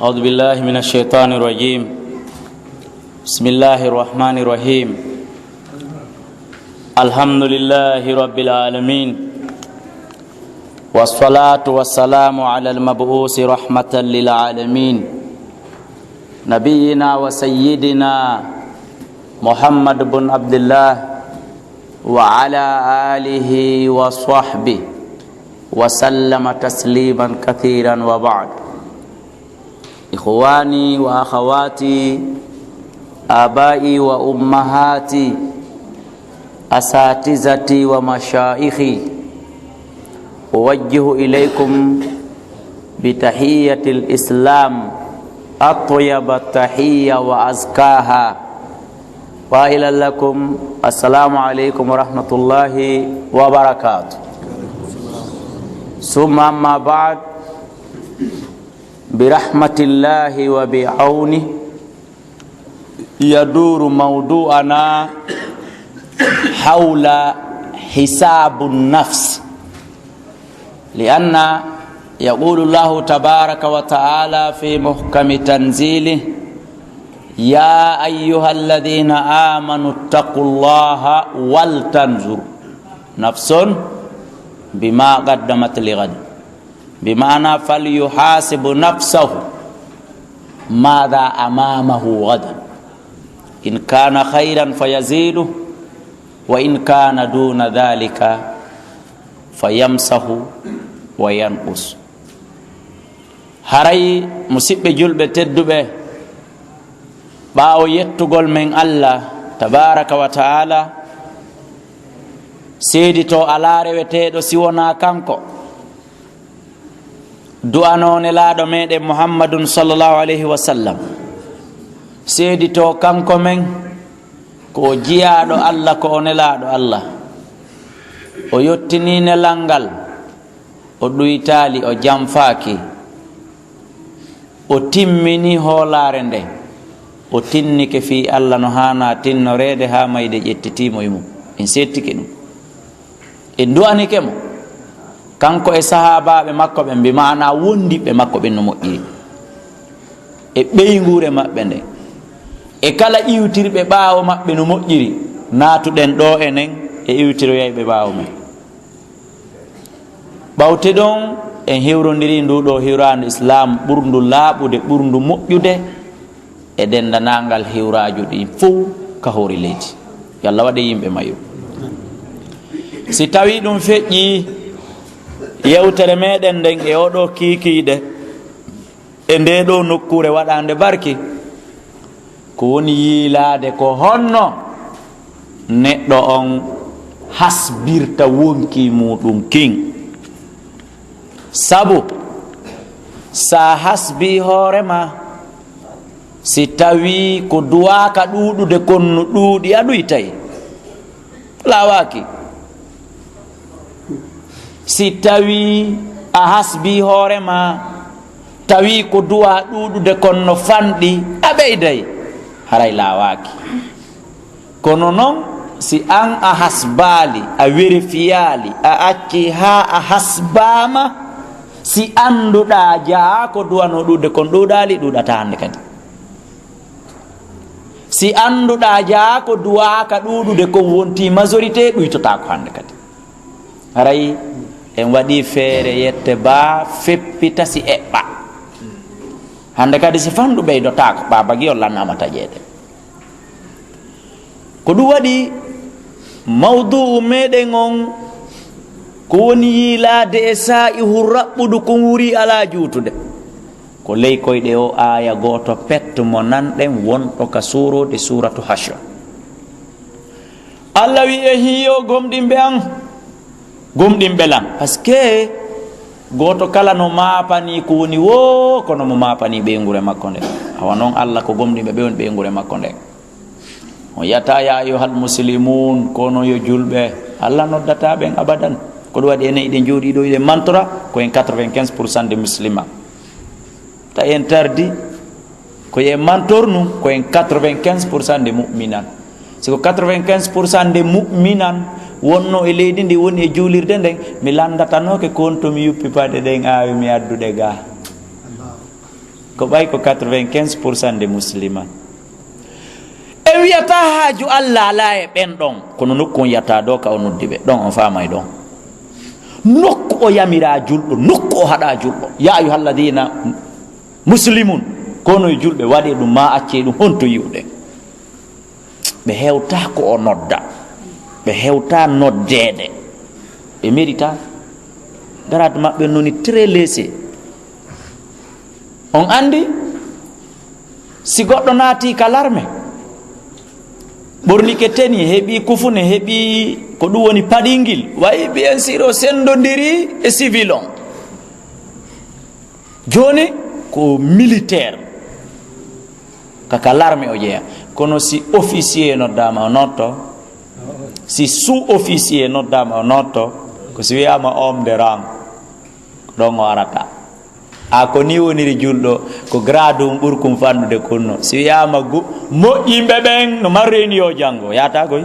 أعوذ بالله من الشيطان الرجيم. بسم الله الرحمن الرحيم. الحمد لله رب العالمين، والصلاة والسلام على المبعوث رحمة للعالمين، نبينا وسيدنا محمد بن عبد الله وعلى آله وصحبه وسلم تسليما كثيرا. وبعد، إخواني وأخواتي، آبائي وأمهاتي، أساتذتي ومشايخي، أوجه إليكم بتحية الإسلام أطيب التحية وأزكاها، وإلى لكم السلام عليكم ورحمة الله وبركاته. ثم أما بعد، برحمة الله وبعونه يدور موضوعنا حول حساب النفس، لأن يقول الله تبارك وتعالى في محكم تنزيله: يا أيها الذين آمنوا اتقوا الله ولتنظر نفس بما قدمت لغد، بمعنى فليحاسب نفسه ماذا أمامه غدا، إن كان خيرا فيزيده، وإن كان دون ذلك فيمسح وينقص. haray musidɓe julɓe tedduɓe, ɓaawo yettugol men Allah tabaraka wa ta'ala, seedi to ala reweteɗo siwona kanko, du'anone laaɗo meɗen Muhammadun sallallahu alayhi wa sallam, seedi to kanko men ko jiyaɗo Allah, ko o nelaɗo Allah, o yottini nelal ngal, o ɗuytali, o jamfaki, o timmini hoolare nde, o tinnike fi Allah no hana tinnorede ha mayde ƴettitimo e mum. En settike ɗum, en du'anike mo kanko e sahabaɓe makko ɓen, mbi mana wondiɓe makko ɓen no moƴƴiri, e ɓeygure maɓɓe nde, e kala iwtirɓe ɓaawo maɓɓe no moƴƴiri. Naatuɗen ɗo enen e iwtiroyayɓe ɓaawo men. ɓawte ɗon en hewrodiri nduɗo hiwrandu islam ɓurndu laaɓude, ɓurndu moƴƴude e dendanangal hiwraju ɗi fof ka hoori leydi. Yo Allah waɗe yimɓe mayo. Si tawi ɗum feƴƴi yewtere meɗen nden e oɗo kiikiiɗe e nde ɗo nokkure waɗande barki, ko woni yiilade ko honno neɗɗo on hasbirta wonki muɗum kin. Sabu sa hasbi hoorema, si tawi ko duwaka ɗuɗude konno ɗuuɗi a ɗuytay, lawaki. Si tawi a hasbi hoorema, tawi ko duwa ɗuɗude konno fanɗi, a ɓeyday, haray lawaki. Kono noon si an a hasbali, a werifiyali, a acci ha a hasbama, si anduɗa jaa ko duwano ɗuɗde kon ɗuɗali, ɗuɗata hande kadi. Si anduɗa jaa ko duwaka ɗuɗude kon wonti majorité, ɗuytota ko hande kadi. haray en waɗi feere yette ba feppita si eɓɓa. hande kadi si fanɗu ɓeydotako, babagi o lannama taƴede. ko ɗum waɗi mawduu meɗen on ko woni yiilade e sa'ihu raɓɓudu ko wuri ala juutude, ko ley koyɗe o aya goto petto mo nanɗen wonɗo ka surode suratu Hashr. Allah wi e hiyo gomɗimɓe an, gomɗimɓe lan, par ce que goto kala no mapani ko woni wo kono mo mapani ɓeygure makko nden. awa noon Allah ko gomɗimɓe ɓe woni ɓeygure makko nden. o yata ya ayyuhal muslimun, kono yo julɓe, Allah noddata ɓen abadan. ko ɗum waɗi enen iɗen jooɗi ɗo iɗen mantora ko en 95% de musulman. ta en tardi ko en mantor num ko en 95% de mu'minan. siko 95% de mu'minan wonno e leydi ndi woni e juulirde nden, mi landatanoke kon to mi yuppi paɗe ɗen awi mi adduɗe ga. ko ɓay ko 95% de muslima e wiyata haaju allah ala e ɓen ɗon kono nokku on yiyata do ka o noddi ɓe ɗon on famay ɗon nokku o yamira julɗo nokku o haɗa julɗo ya ayuhalladina muslimun kono e julɓe waɗi ɗum ma acce ɗum honto yiwɗe ɓe hewta ko o nodda ɓe hewta noddede ɓe mérita garade maɓɓe noni très laissé on andi si goɗɗo naati ka larme ɓornike teni heeɓi kufune heeɓi ko ɗum woni paɗingil wayi bien sûr o sendodiri e civil on joni ko militaire kaka larme o jeeya kono si officier noddama o notto si sous officier noddama o notto ko si wiyama homme de rang ɗon o arata a ko ni woniri julɗo ko grade um ɓurkum fannude konno si wiyama moƴƴimɓe ɓen no marreni o janggo yata koy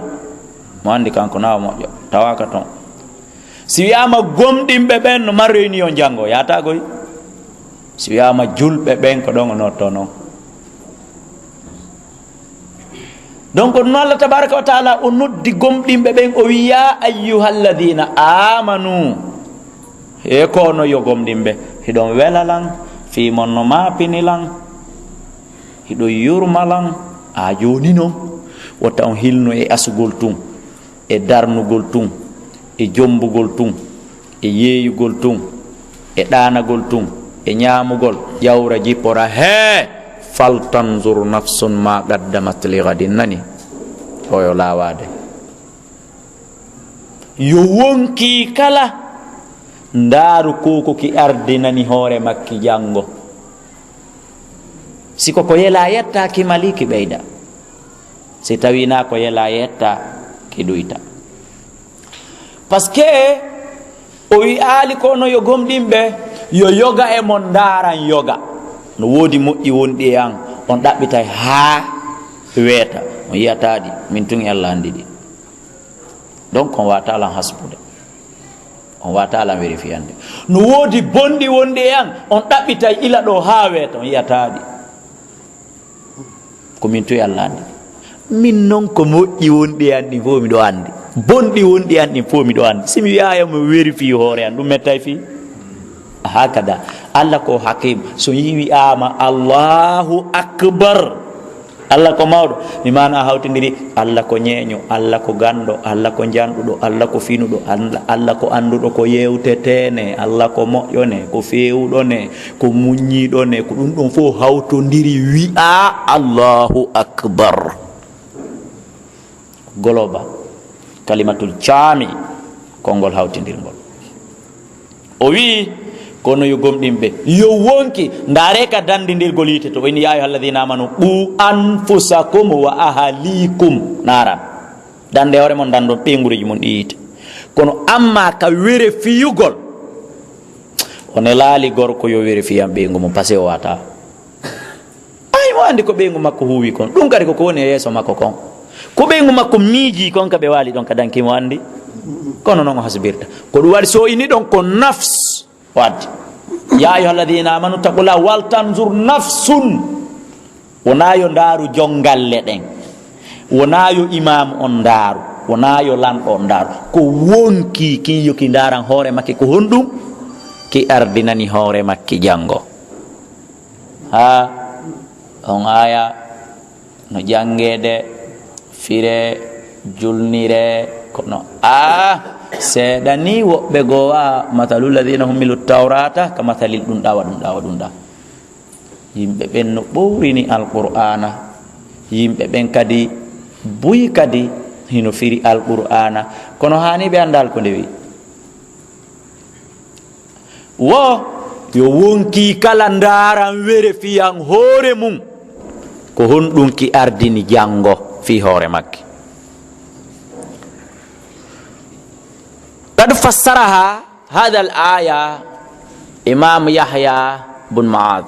mo andi kanko nawa moƴƴo tawaka toon si wiyama gomɗimɓe ɓen no marreni o janggo yata koy si wiyama julɓe ɓen ko ɗon o notto noon donc no allah tabaraka wa taala o noddi gomɗimɓe ɓen o wi ya ayyuhalladina amanu e kono yo gomɗimɓe hiɗon welalan fimon no mapinilan hiɗo yurmalan a joni noon wotta on hilnu e asugol tun e darnugol tun e jombugol tun e yeeyugol tun e ɗanagol tun e ñamugol ƴawra jippora he faltanzur nafsun ma qaddamat li gadin nani oyo lawade yo wonki kala ndaaru koko ki ardinani hoore makki janngo siko ko yela yetta ki maliki ɓeyda si tawina ko yela yetta ki ɗuyta par ce que o wi aali kono yo gomɗimɓe yo yoga e mon ndaaran yoga no woodi moƴƴi wonɗi e an on ɗaɓɓitay haa weeta on yiyataɗi min tun allah andi ɗi donc on wata alan hasbude on wata alan vérifiande no woodi bonɗi wonɗi e an on ɗaɓɓitay ila ɗo haa weeta on yiyataɗi ko min tun allah andi min noon ko moƴƴi wonɗi e an ɗin fof miɗo andi bonɗi wonɗi e an ɗin fof miɗo andi simi wiyayamo vérifie hoore an ɗum mettay fi hakada allah ko hakim so yiwi ama allahu akbar allah ko mawɗo mi mana hawtidiri allah ko ñeeño allah ko ganɗo allah ko janɗuɗo allah ko finuɗo allah ko anduɗo ko yewtetene allah ko moƴƴone ko fewuɗone ko muññiɗone ko ɗum ɗon fof hawtodiri wi'a allahu akbar goloba kalimatul jami konngol hawtidirgol o wi kono yo gomɗimɓe yo wonki ndaare ka dandidirgol yite to wayni ya ayyuhalladhina amanu qu anfusakum wa ahalikum naran dande hoore mon dandon ɓengureji mon ɗi yite kono amma ka were fiyugol one laali gorko yo were fiyam ɓengu mum par ce que o wata ay mo andi ko ɓengu makko huuwi kon ɗum kadi koko woni e yeeso makko kon ko ɓengu makko miiji kon ka ɓe waali ɗon ka dankimo andi kono noon o hasbirta ko ɗum waɗi so ini ɗon ko nafs wadde ya ayyuhalladhina amanu taqullah wal tanzur nafsun wona yo ndaaru jongalle ɗen wona yo imam on ndaaru wona yo lanɗo on ndaaru ko wonki kin yoki ndaran hoore makke ko honɗum ki ardinani hoore makke janngo ha on aya no jangede fire julnire kono seeɗa ni woɓɓe gowa mathalu lladina humilu tawrata ka mathalil ɗum ɗa yimɓe ɓen no ɓowrini alqur'ana yimɓe ɓen kadi buyi kadi hino firi alqur'ana kono hani ɓe andal ko ndewi wo yo wonki kala ndaran were fiyan hoore mum ko honɗum ki ardini janngo fi hoore makke قد فسرها هذا الآية إمام يحيى بن معاذ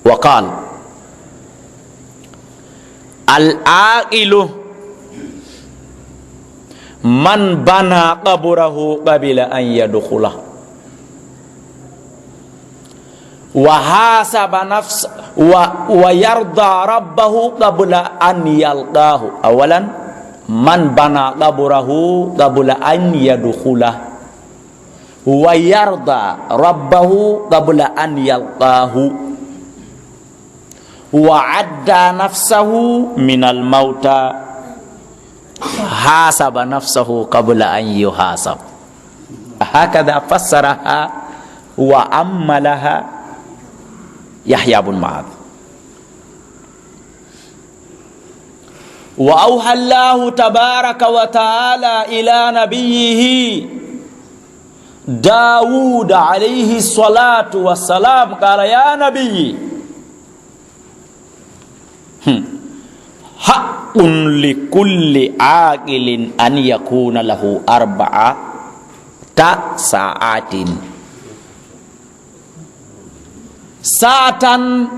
وقال العاقل من بنى قبره قبل أن يدخله wa hasaba nafsa wa yarda rabbahu qabla an yalqahu. Awalan, man bana qaburahu qabla an yadkhulah wa yarda rabbahu qabla an yalqahu wa adda nafsahu minal mauta hasaba nafsahu qabla an yuhasab. Hakadha fassaraha wa ammalaha Yahya bin Ma'adh. Wa awha Allahu tabaraka wa ta'ala ila nabiyhi Dawud alayhi salatu wassalam, qala ya nabiyyi haqqun li kulli aqilin an yakuna lahu arba'ata sa'atin, sa'atan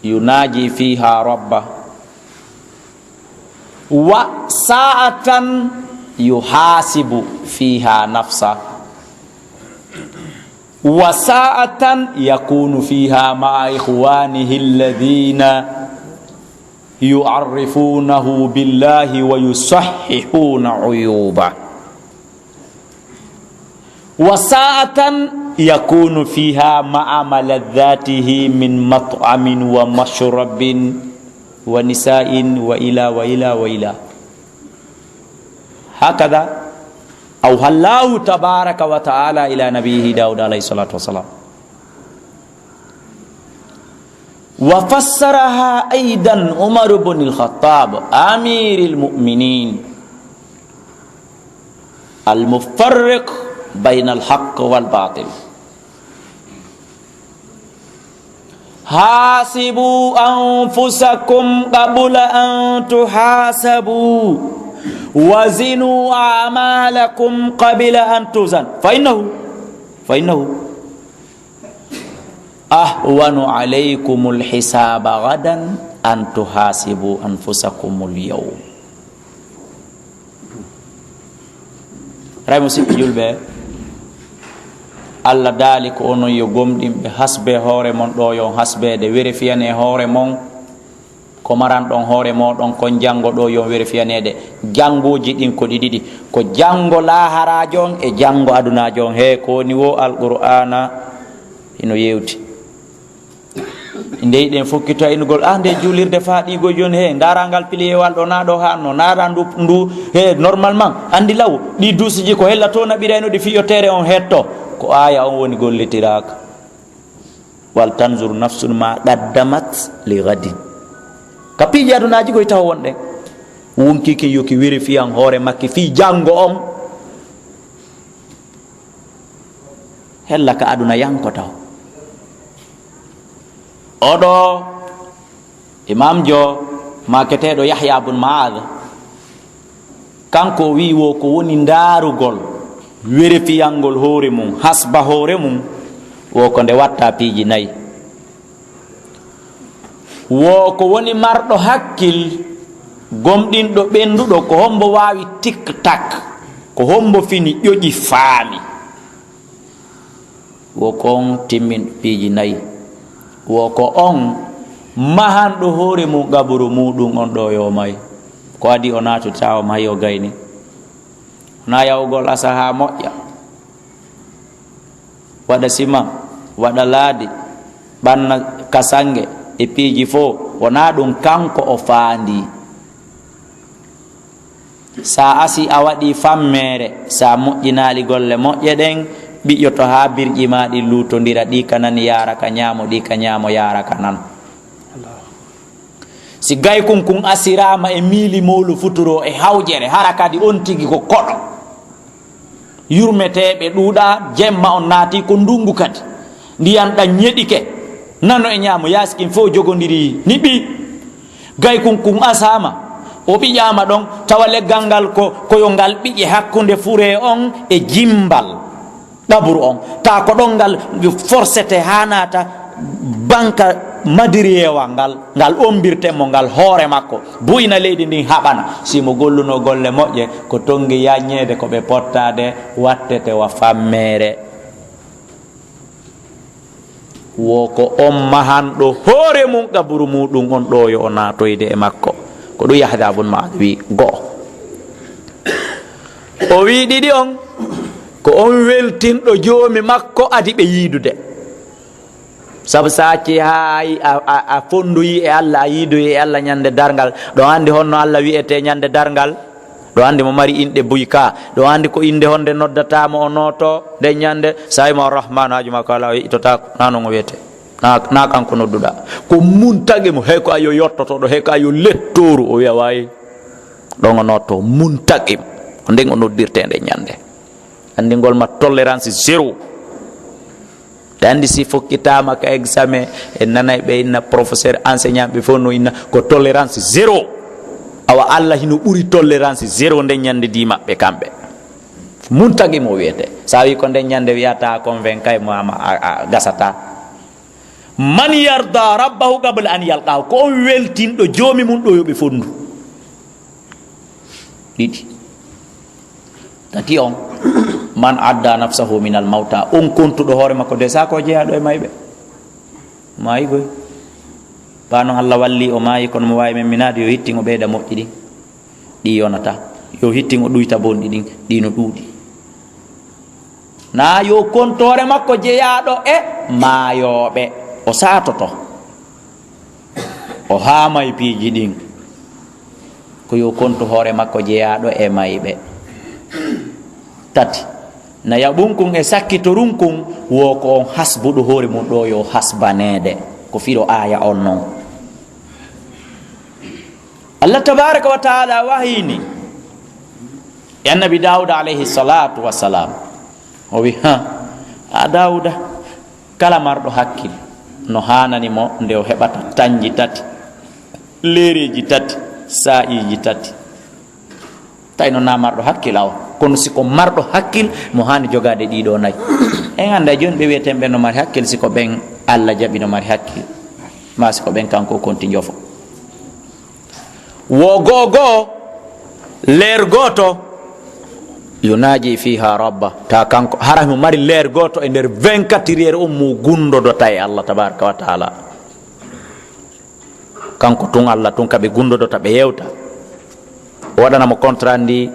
yunaji fiha rabbah wa sa'atan yuhasibu fiha nafsa wa sa'atan yakunu fiha ma'a ikhwanihi alladhina yu'arrifunahu billahi wa yusahhihuna uyubah, wa sa'atan yakunu fiha ma'a maladzatihi min mat'amin wa mashrabin wa nisa'in wa ila wa ila wa ila. Hakadha awhallahu tabaraka wa ta'ala ila nabiyhi Daud alaihi salatu wassalam. Wa fassaraha aidan Umar bin al-Khattab amiril mu'minin al-mufarriq bainal haqq wal batil. Hasibu anfusakum qabla an tuhasabu wazinu a'malakum qabla an tuzan fa innahu ahwanu alaykumul hisaba gadan an tuhasibu anfusakumul yawm. Ray musib julbe Allah daali ko onon yo gomɗinɓe hasbe hoore mon ɗo yon hasbede vérifiyane hoore mon ko maranɗon hoore moɗon kon janngo ɗo yon vérifiyanede janngoji ɗin ko ɗiɗiɗi, ko janngo laharajon e janngo adunajon. he ko woni wo alqur'ana ino yewti ndeyiɗen fokkito inugol nde julirde faaɗigo joni he darangal piliyewal ɗo naɗo hanno naɗa ndu he normalement andi law ɗi dusiji ko hellato naɓirayno ɗi fiyotere on hetto ko aya on woni gollitiraka. wal tanzur nafsun ma qaddamat li ghadin. ka piiji adunaji koye taw wonɗen wonkiki yoki vérifiyan hoore makke fi janngo on hella ka aduna yanko taw. oɗo imam jo maketeɗo Yahya bin Ma'adh kanko wi wo ko woni ndarugol vérifiyangol hoore mum hasba hoore mum wo ko nde watta piiji nayi. wo ko woni marɗo hakkil gomɗinɗo ɓenduɗo ko hombo wawi tik tak, ko hombo fini ƴoƴi faami, wo ko on timmin piiji nayi. wo ko on mahanɗo hoore mum gaburu muɗum on ɗo yo may ko adi o naatu tawa mahi o gayni na yawgol asa ha moƴƴa waɗa siman waɗa laadi ɓanna kasange e piiji fo wona ɗum kanko o faandi. sa asi a waɗi fammere sa moƴƴinali golle moƴƴe ɗen ɓiƴƴoto ha birƴi ma ɗi lutodira ɗi ka nani yara ka ñaamo ɗi ka ñaamo yara ka nan. si gay kun asirama e miili molu futuro e hawjere hara kadi on tigi ko koɗo yurmeteɓe ɗuuɗa jemma on naati ko ndungu kadi ndiyan ɗan ñeɗike nano e ñaamo yaskin fo jogodiri ni ɓi gay kun asama o ɓiƴama ɗon tawa leggal ngal koyo ngal ɓiƴe hakkude fure on e jimbal ɗaburu on ta ko ɗon ngal forcete ha nata banka madiriyewal ngal ombirtemo ngal hoore makko buyna leydi ndin haɓana simo golluno golle moƴƴe ko tongi yaññede ko ɓe pottade wattete wa fammere wo ko on mahanɗo hoore mum gaburu muɗum on ɗo yo o natoyde e makko ko ɗum Yahya bun Ma'ad wi go'o. O wi ɗiɗi on ko on weltinɗo joomi makko adi ɓe yiidude, sabu sacci hay a fondoyi e Allah, a yiidoyi e Allah ñande dargal. ɗo andi honno Allah wiyete ñande dargal, ɗo andi mo mari inɗe buyka, ɗo andi ko inde honde noddatamo o noto nde ñande sa wima arrahmanu haaju makko ala yittotako, na non o wiyete, na kanko nodduɗa, ko muntagi mo, hey ko ayo yottotoɗo, hey ko ayo lettoru, o wiya wayi ɗon o notto muntagi mo, ko nden o noddirte nde ñande. andi ngol ma tolérance zéro. te andi si fokkitama ka examen e nanay ɓe inna professeur enseignant ɓe fof no inna ko tolérance zéro. awa Allah hino ɓuri tolérance zéro nde ñande di maɓɓe kamɓe, muntagi mo wiyete. sa wi ko nde ñande wiyata convainca e mo a gasata. man yarda rabbahu qabla an yalqahu, ko on weltinɗo joomi mum ɗo yoɓe fondu. ɗiɗi. tati on man adda nafsahu min al mawta, on kontuɗo hoore makko de sa ko jeeyaɗo e mayɓe maayi goy ba noon Allah walli o maayi, kono mo wawi men minade yo hittin o ɓeyda moƴƴi ɗin ɗi yonata, yo hittin o ɗuyta bonɗi ɗin ɗino ɗuuɗi, na yo kontore makko jeeyaɗo e maayoɓe o satoto o haamay piiji ɗin, ko yo kontu hoore makko jeeyaɗo e mayɓe. tati na yaɓunkun e sakkitorunkun wo ko on hasbuɗo hoore mum ɗo yo hasbanede, ko fiɗo aya on noon. Allah tabaraka wa taala wahini e annabi Dawuda alayhi salatu wassalam, o wi a Dawuda, kala marɗo hakkil no hananimo nde o heɓata tanji tati, leereji tati, sa'iji tati. tawi no na marɗo hakkil aw, kono siko marɗo hakkil mo hani jogade ɗiɗo nayi. en anda joni ɓe wiyeten ɓen no mari hakkil, siko ɓen Allah jaɓi no mari hakkil, ma siko ɓen kanko konti jofo. wo gogo leer goto yunaji fiha rabba, ta kanko hara mo mari leer goto e nder 24 heures on mo gundodota e Allah tabaraka wa taala. kanko tun Allah tun kaɓe gundodota, ɓe yewta, o waɗanamo contrat ndi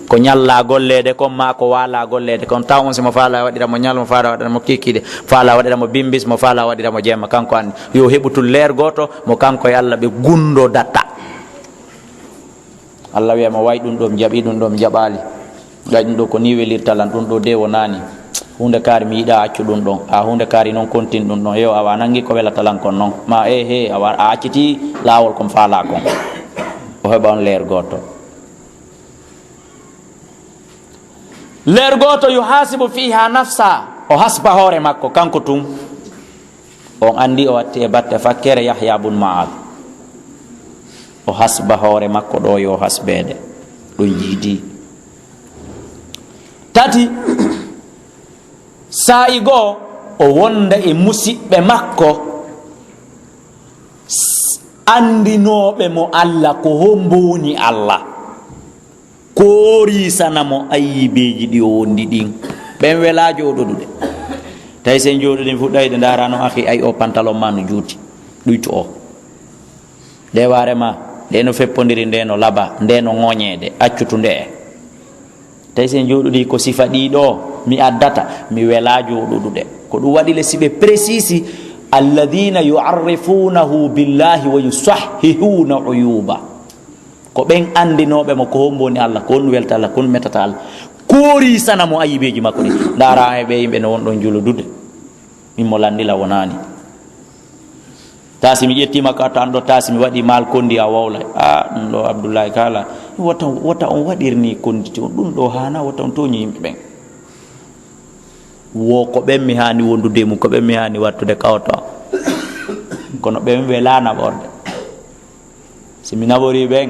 ko ñalla gollede comme ma ko wala gollede, kon taw on simo faala waɗiramo ñal, mo faala waɗiramo kikkide, faala waɗiramo bimbis, mo faala waɗiramo jemma, kanko andi yo heɓutul leer goto mo kanko e Allah ɓe gundodata. Allah wiya mo way ɗum ɗo mi jaɓi, ɗum ɗo mi jaɓali, gay ɗum ɗo ko ni welirtalan, ɗum ɗo de wonani hunde kaari mi yiɗa accu ɗum ɗon, a hunde kaari noon continue ɗum ɗon, yo awa nangi ko welatalan kon noon, ma he awa a acciti lawol kon faala kon, o heɓa on leer goto. leer goto yuhasibu fiha nafsa, o hasba hoore makko kanko tun, on andi o watti e batte fakkere Yahya bun Ma'ad, o hasba hoore makko ɗo yo hasbede ɗum jiidi. tati sa'i goo o wonda e musidɓe makko andinoɓe mo Allah ko homboni Allah, koorisanamo ayibeji ɗi o wondi ɗin, ɓen wela joɗoɗude. tawi sen joɗoɗen fuɗɗayde darano akhi ay o pantalon ma no juuti ɗuytu o, nde warema nde no feppodiri, nde no laba, nde no ŋoñede accutu nde e. tawi sen joɗoɗi ko sifa ɗiɗo mi addata, mi wela joɗoɗude, ko ɗum waɗi le siɓe précisi alladina yuarrifunahu billahi wa yusahhihuna uyuba, ko ɓen andinoɓe mo ko homboni Allah, ko on welta Allah, ko on metata Allah, korisana mo ayibeji makko ɗi. dara e ɓe yimɓe no wonɗon juludude, min mo landila wonani. tasi mi ƴettima ka to an ɗo tasi mi waɗi mal kondi a wawla, ɗum ɗo Abdoullahi kala wata on waɗirni konditi on, ɗum ɗo hana, wata on toñi yimɓe ɓen. wo ko ɓen mi hani wondude mum, ko ɓen mi hani wattude kawto, kono ɓen welana ɓorde. si mi naɓori ɓen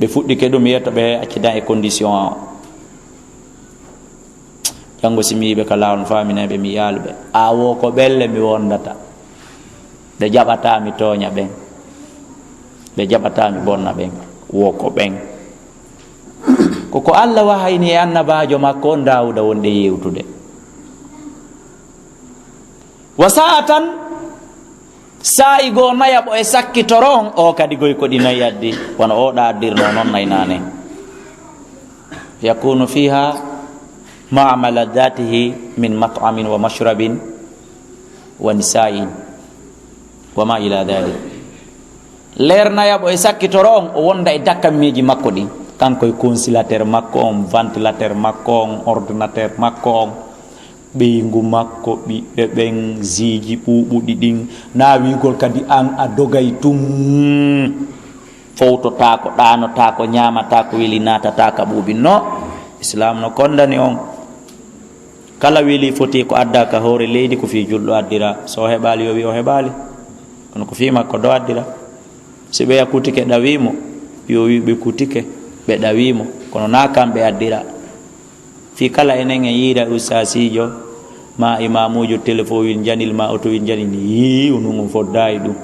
ɓe fuɗɗike ɗum yetto ɓe accidan e condition o, janngo si mi yiɓe ka lawol faminaɓe mi yaaluɓe, a wo ko ɓelle mi wondata, ɓe jaɓata mi tooña ɓen, ɓe jaɓata mi bonna ɓen, wo ko ɓen. koko Allah wahayni e annabajo makko on Dawuda wonde yewtude. wa sa'atan sa'i go nayaɓo e sakkitoron o kadi goy ko ɗi nayi addi wono oɗa addirno noon naynane yakunu fiha maa maladatihi min mat'amin wa mashrabin wa nisa'in wa ma ila dhalik leer nayaɓo e sakkitoro on o wonda e dakkammiji makko ɗin kanko e conciliateur makko on ventilateur makko on ordinateur makko on ɓeygu makko ɓiɓɓe ɓen ziji ɓuuɓuɗi ɗin na wigol kadi an a dogay tum fowtotako ɗanotako ñamatako weli natataka ɓuuɓi no islam no kondani on kala weli foti ko adda ka hoore leydi ko fi julɗo addira so heɓali yo wi o heɓali kono ko fi makko do addira si ɓe yakkutike ɗawimo yo wi ɓe kutike ɓe ɗawimo kono na kamɓe addira fi kala enen e yiida ustasijo ma imamujo téléphone wil janil ma auto wil janini yi onum on foddayi ɗum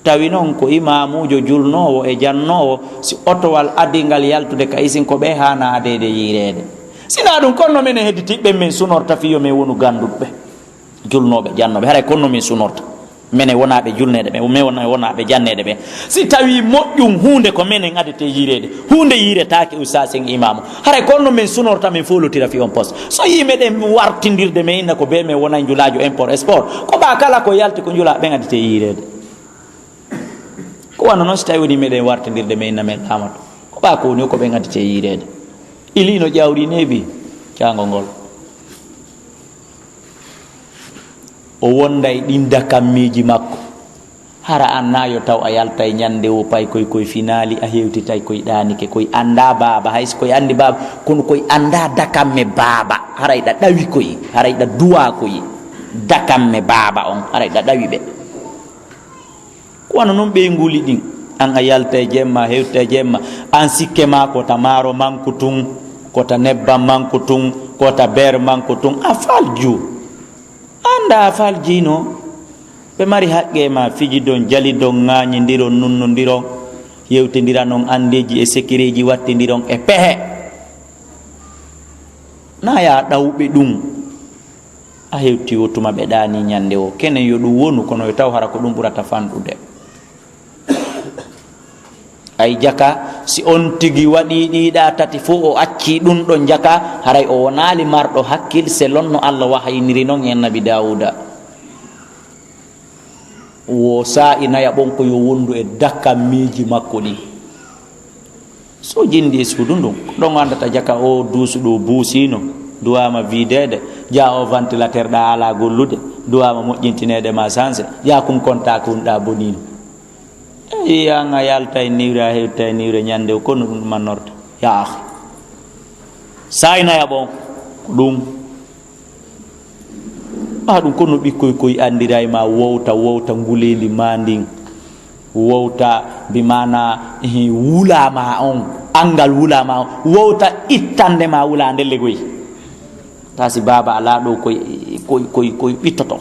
tawi noon ko imamujo julnowo e jannowo si otowal adingal yaltude ka isin ko ɓe hana adede yirede sina ɗum konno men e hedditiɓɓe min sunorta fiyo min wonu ganduɗɓe julnoɓe jannoɓe haray konno min sunorta mene wonaɓe julnede ɓe min wonaɓe jannede ɓe si tawi moƴƴum hunde ko menen adete yirede hunde yiretake ustasen imamu haray konno min sunorta min folotira fi on poste so yimeɗen wartidirde men inna ko be min wona julajo import export ko ɓa kala ko yalti ko jula ɓen adete yirede ko wanno noon so tawi woni meɗen wartidirde men inna men ɗamato ko ɓa ko woni ko ɓen adete yirede ilino ƴawri neebi cangol ngol o wonda e ɗin dakammiji makko hara an nayo taw a yalta e ñande o pay koye finali a hewtitay koye ɗanike koye anda baba hayso koye andi baba kono koye anda dakamme baba haray ɗa ɗawi koye haray ɗa duwa koye dakamme baba on haray ɗa ɗawi ɓe ko wano noon ɓe nguli ɗin an a yalta e jemma hewtita e jemma an sikke ma kota maaro manko tun kota nebbam manko tun kota ber manko tun a falju anda faljino ɓe mari haqqe ma fiji don jali don ŋañidiron nunnodiron yewtidira noon andeji e sécureji wattidiron e pehe na ya ɗawɓe ɗum a hewti o tuma ɓe ɗani ñande o kenen yo ɗum wonu kono yo taw hara ko ɗum ɓurata fanɗude ay jaka si on tigi waɗi ɗiɗa tati fo o acci ɗum ɗon jaka haray o wonali marɗo hakkil selon no Allah wahayniri noon e nabi Dawuda wo sa'i naya ɓon ko yo wondu e dakkammiji makko ɗi so jindi e suudu ndun ɗon andata jaka o duusuɗo buusino duwama videde ja o ventilateur ɗa ala gollude duwama moƴƴintinede ma sanse ja kum konta kunɗa bonino yanga yalta e niwre a hewta e niwre ñande o kono ɗum mannorta ya akhi saynaya ɓon ko ɗum ɗum kono ɓikkoy koye andira e ma wowta nguledi ma ndin wowta bimana wulama on angal wulama on wowta ittande ma wula ndelle goy tasi baba ala ɗo koye ɓittoto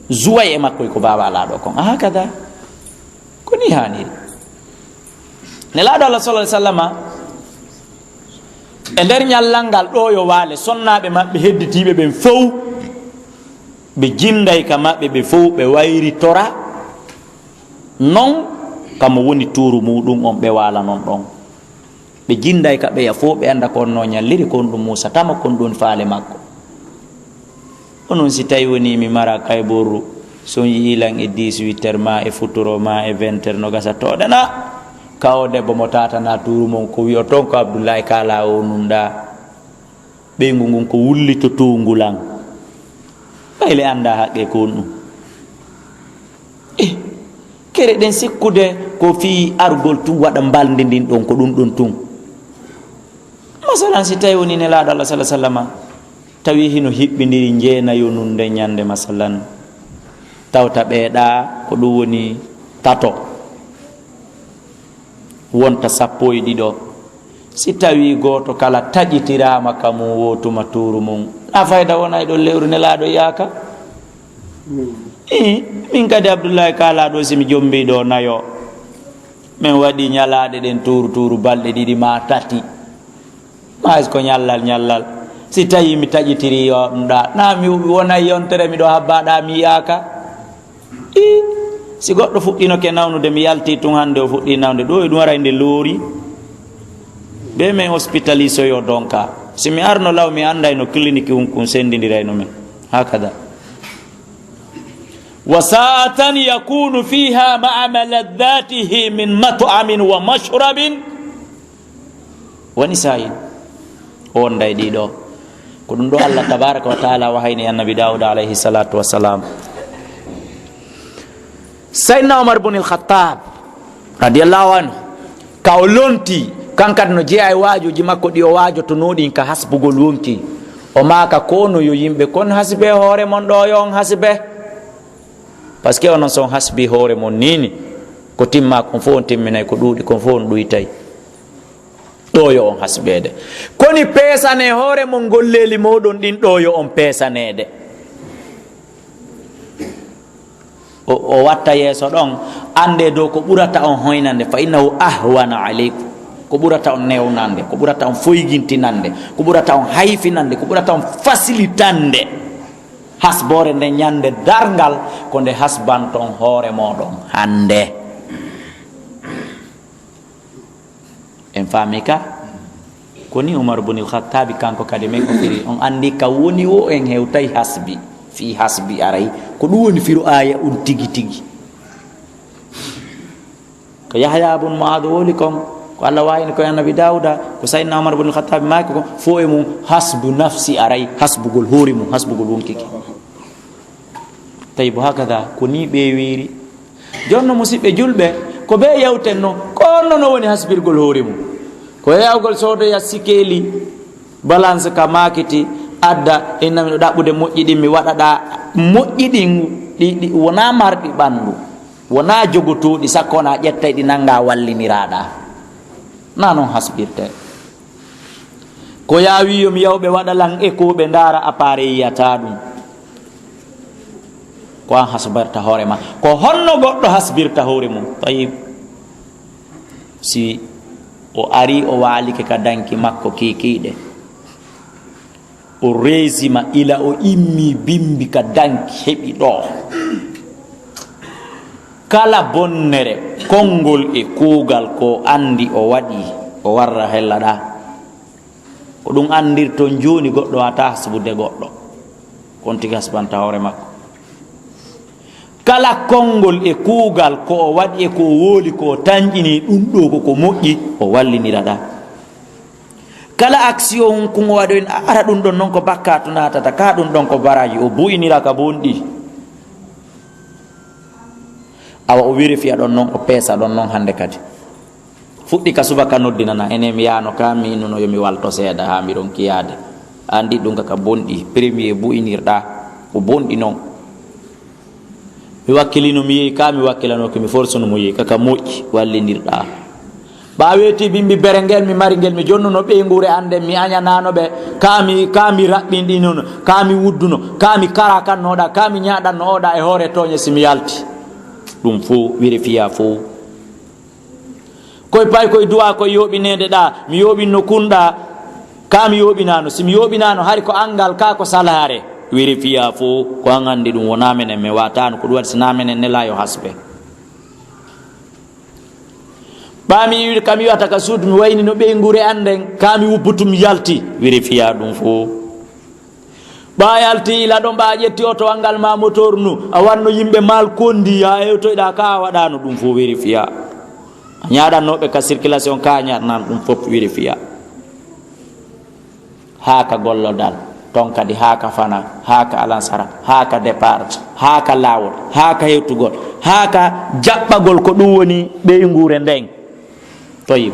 zuway e makkoy ko baba ala ɗo kon hakada koni haniri nelaɗo Allah sallallahu alaihi wasallam e nder ñallal ngal ɗo yo waale sonnaɓe maɓɓe hedditiɓe ɓen fof ɓe jinday ka maɓɓe ɓe fof ɓe wayri tora non kamo woni tuuru muɗum on ɓe wala non ɗon ɓe jinday ka ɓeya fof ɓe anda ko no ñalliri kon ɗum Musa tama kon ɗon faale makko onon si tawi woni mi mara kayboru son yiilan e 18 heures ma e futuro ma e 20 heures no gasa toɗena kawo debbo mo tatana tuuru mon ko wiyo ton ko Abdoulaye kala o nunda ɓeygu ngun ko wullito tungulan ɓayle anda haqqe kon ɗum kere ɗen sikkude ko fi argol tun waɗa mbalde ndin ɗon ko ɗum ɗon tun masalan si tawi woni nelaɗo Allah sallallahu alaihi wasallam tawi hino hiɓɓidiri jeenayo nunde ñande masalan tawta ɓeeɗa ko ɗum woni tato wonta 12 si tawi goto kala taƴitirama ka mum wotuma tuuru mum a fayda wona e ɗon lewru nelaɗo yaaka min kadi Abdoulaye kalaɗo simi jombiɗo nayo min waɗi ñalaɗe ɗen tuuru balɗe 2 ma 3 ma est ce que ñallal si tawi mi taƴitiri yo ɗum ɗa na mi wona yontere miɗo habbaɗa mi yiyaka si goɗɗo fuɗɗinoke nawnude mi yalti tun hande o fuɗɗi nawde ɗo e ɗum waray nde loori ɓe min hospitalise yo donka si mi arno law mi anday no clinique hunkun sendidirayno men hakada wa sa'atan yakunu fiha ma'a maladdatihi min mat'amin wa mashrabin wa nisa'in on day ɗiɗo ko ɗum ɗo Allah tabaraka wa taala wahayni annabi Dawud alayhi salatu wassalam. Sayyidina Umar ibn al-Khattab radiyallahu anhu ka o lonti kankadi no jeeya e waajoji makko ɗi o waajotonoɗin ka hasbugol wonki o maaka ko no yo yimɓe kon hasbe hoore mon ɗo yo on hasbe par ce que onon son hasbi hoore mon nini ko timma kon fof on timminay ko ɗuuɗi kon fof on ɗuytay ɗo yo on hasbede koni peesane hoore mon golleli moɗon ɗin ɗo yo on peesanede o watta yeeso ɗon ande dow ko ɓurata on hoynande fa innahu ahwana aleykum ko ɓurata on newnande ko ɓurata on foygintinande ko ɓurata on hayfinande ko ɓurata on facilitande hasbore nde ñande dargal ko nde hasbanton hoore moɗon hande en faami ka koni Umar ibn al-Khattabi kanko kadi men ko firi on andi ka woni o en hewtay hasbi fi hasbi aray ko ɗum woni firu aya on tigi tigi ko Yahya ibn Mu'adh woli kon ko Allah wayni ko annabi Dawuda ko Sayyidina Umar ibn al-Khattabi maaki ko fo e mum hasbu nafsi aray hasbugol hoore mum hasbugol wonkiki tawi bo hakada ko ni ɓe wiiri jonno musidɓe julɓe ko ɓe yewtenno ko onno no woni hasbirgol hoore mum ko yawgol soodoya sikeli balance ka makiti adda innami ɗo ɗaɓɓude moƴƴiɗin mi waɗaɗa moƴƴiɗin ɗi wona marɗi ɓanndu wona jogotoɗi sakko wona ƴettay ɗi nanga walliniraɗa na noon hasbirte ko yawi yomi yawɓe waɗalan eko ɓe ndaara appareil yiyata ɗum ko an hasbirta hoore ma ko honno goɗɗo hasbirta hoore mum tayib si o ari o waalike ka danki makko kikiɗe o resima ila o immi bimbi ka danki heɓi ɗo kala bonnere konngol e kuugal ko andi o waɗi o warra hellaɗa ko ɗum andirton joni goɗɗo wata hasbude goɗɗo kon tigi hasbanta hoore makko kala konngol e kuugal ko o waɗi e ko wooli ko tañƴini ɗum ɗo koko moƴƴi o walliniraɗa kala action kun o waɗi ara ɗum ɗon noon ko bakka to natata ka ɗum ɗon ko baraji o buyinira ka bonɗi awa o vérifiya ɗon noon o peesa ɗon noon hande kadi fuɗɗi ka subaka noddinana ene mi yano ka minuno yomi walto seeɗa ha miɗon kiyade andi ɗum kaka bonɗi premier buyinirɗa ko bonɗi noon mi wakkilino mi yehi ka mi wakkilanoke mi forsuno mo yehi kaka moƴƴi wallinirɗa ɓa weeti bimbi bere ngel mi mari ngel mi jonnuno ɓeygure ande mi añananoɓe kami raɓɓinɗinono kami wudduno kami kara kannoɗa kami ñaɗanno oɗa e hoore toñe simi yalti ɗum fo vérifiya fo koye pay koye duwa koye yoɓinede ɗa mi yoɓinno kunɗa kami yoɓinano simi yoɓinano hari ko angal ka ko salare vérifiya fo ko an andi ɗum wona menen mi watano ko ɗum waɗi sina menen nelayo hasbe ɓami iwi kami wiwata ka suudu mi wayni no ɓeygure anden kami wubbutum yalti vérifiya ɗum fo ɓa yalti ila ɗon ɓa ƴetti oto angal ma motor nu a wanno yimɓe mal kondi ha hewtoyɗa ka a waɗano ɗum fo vérifiya a ñaɗannoɓe ka circulation ka ñaɗanan ɗum fof vérifiya ha ka gollodal ton kadi ha ka fana ha ka alansara ha ka départ ha ka lawol ha ka hewtugol ha ka jaɓɓagol ko ɗum woni ɓeygure nden toyib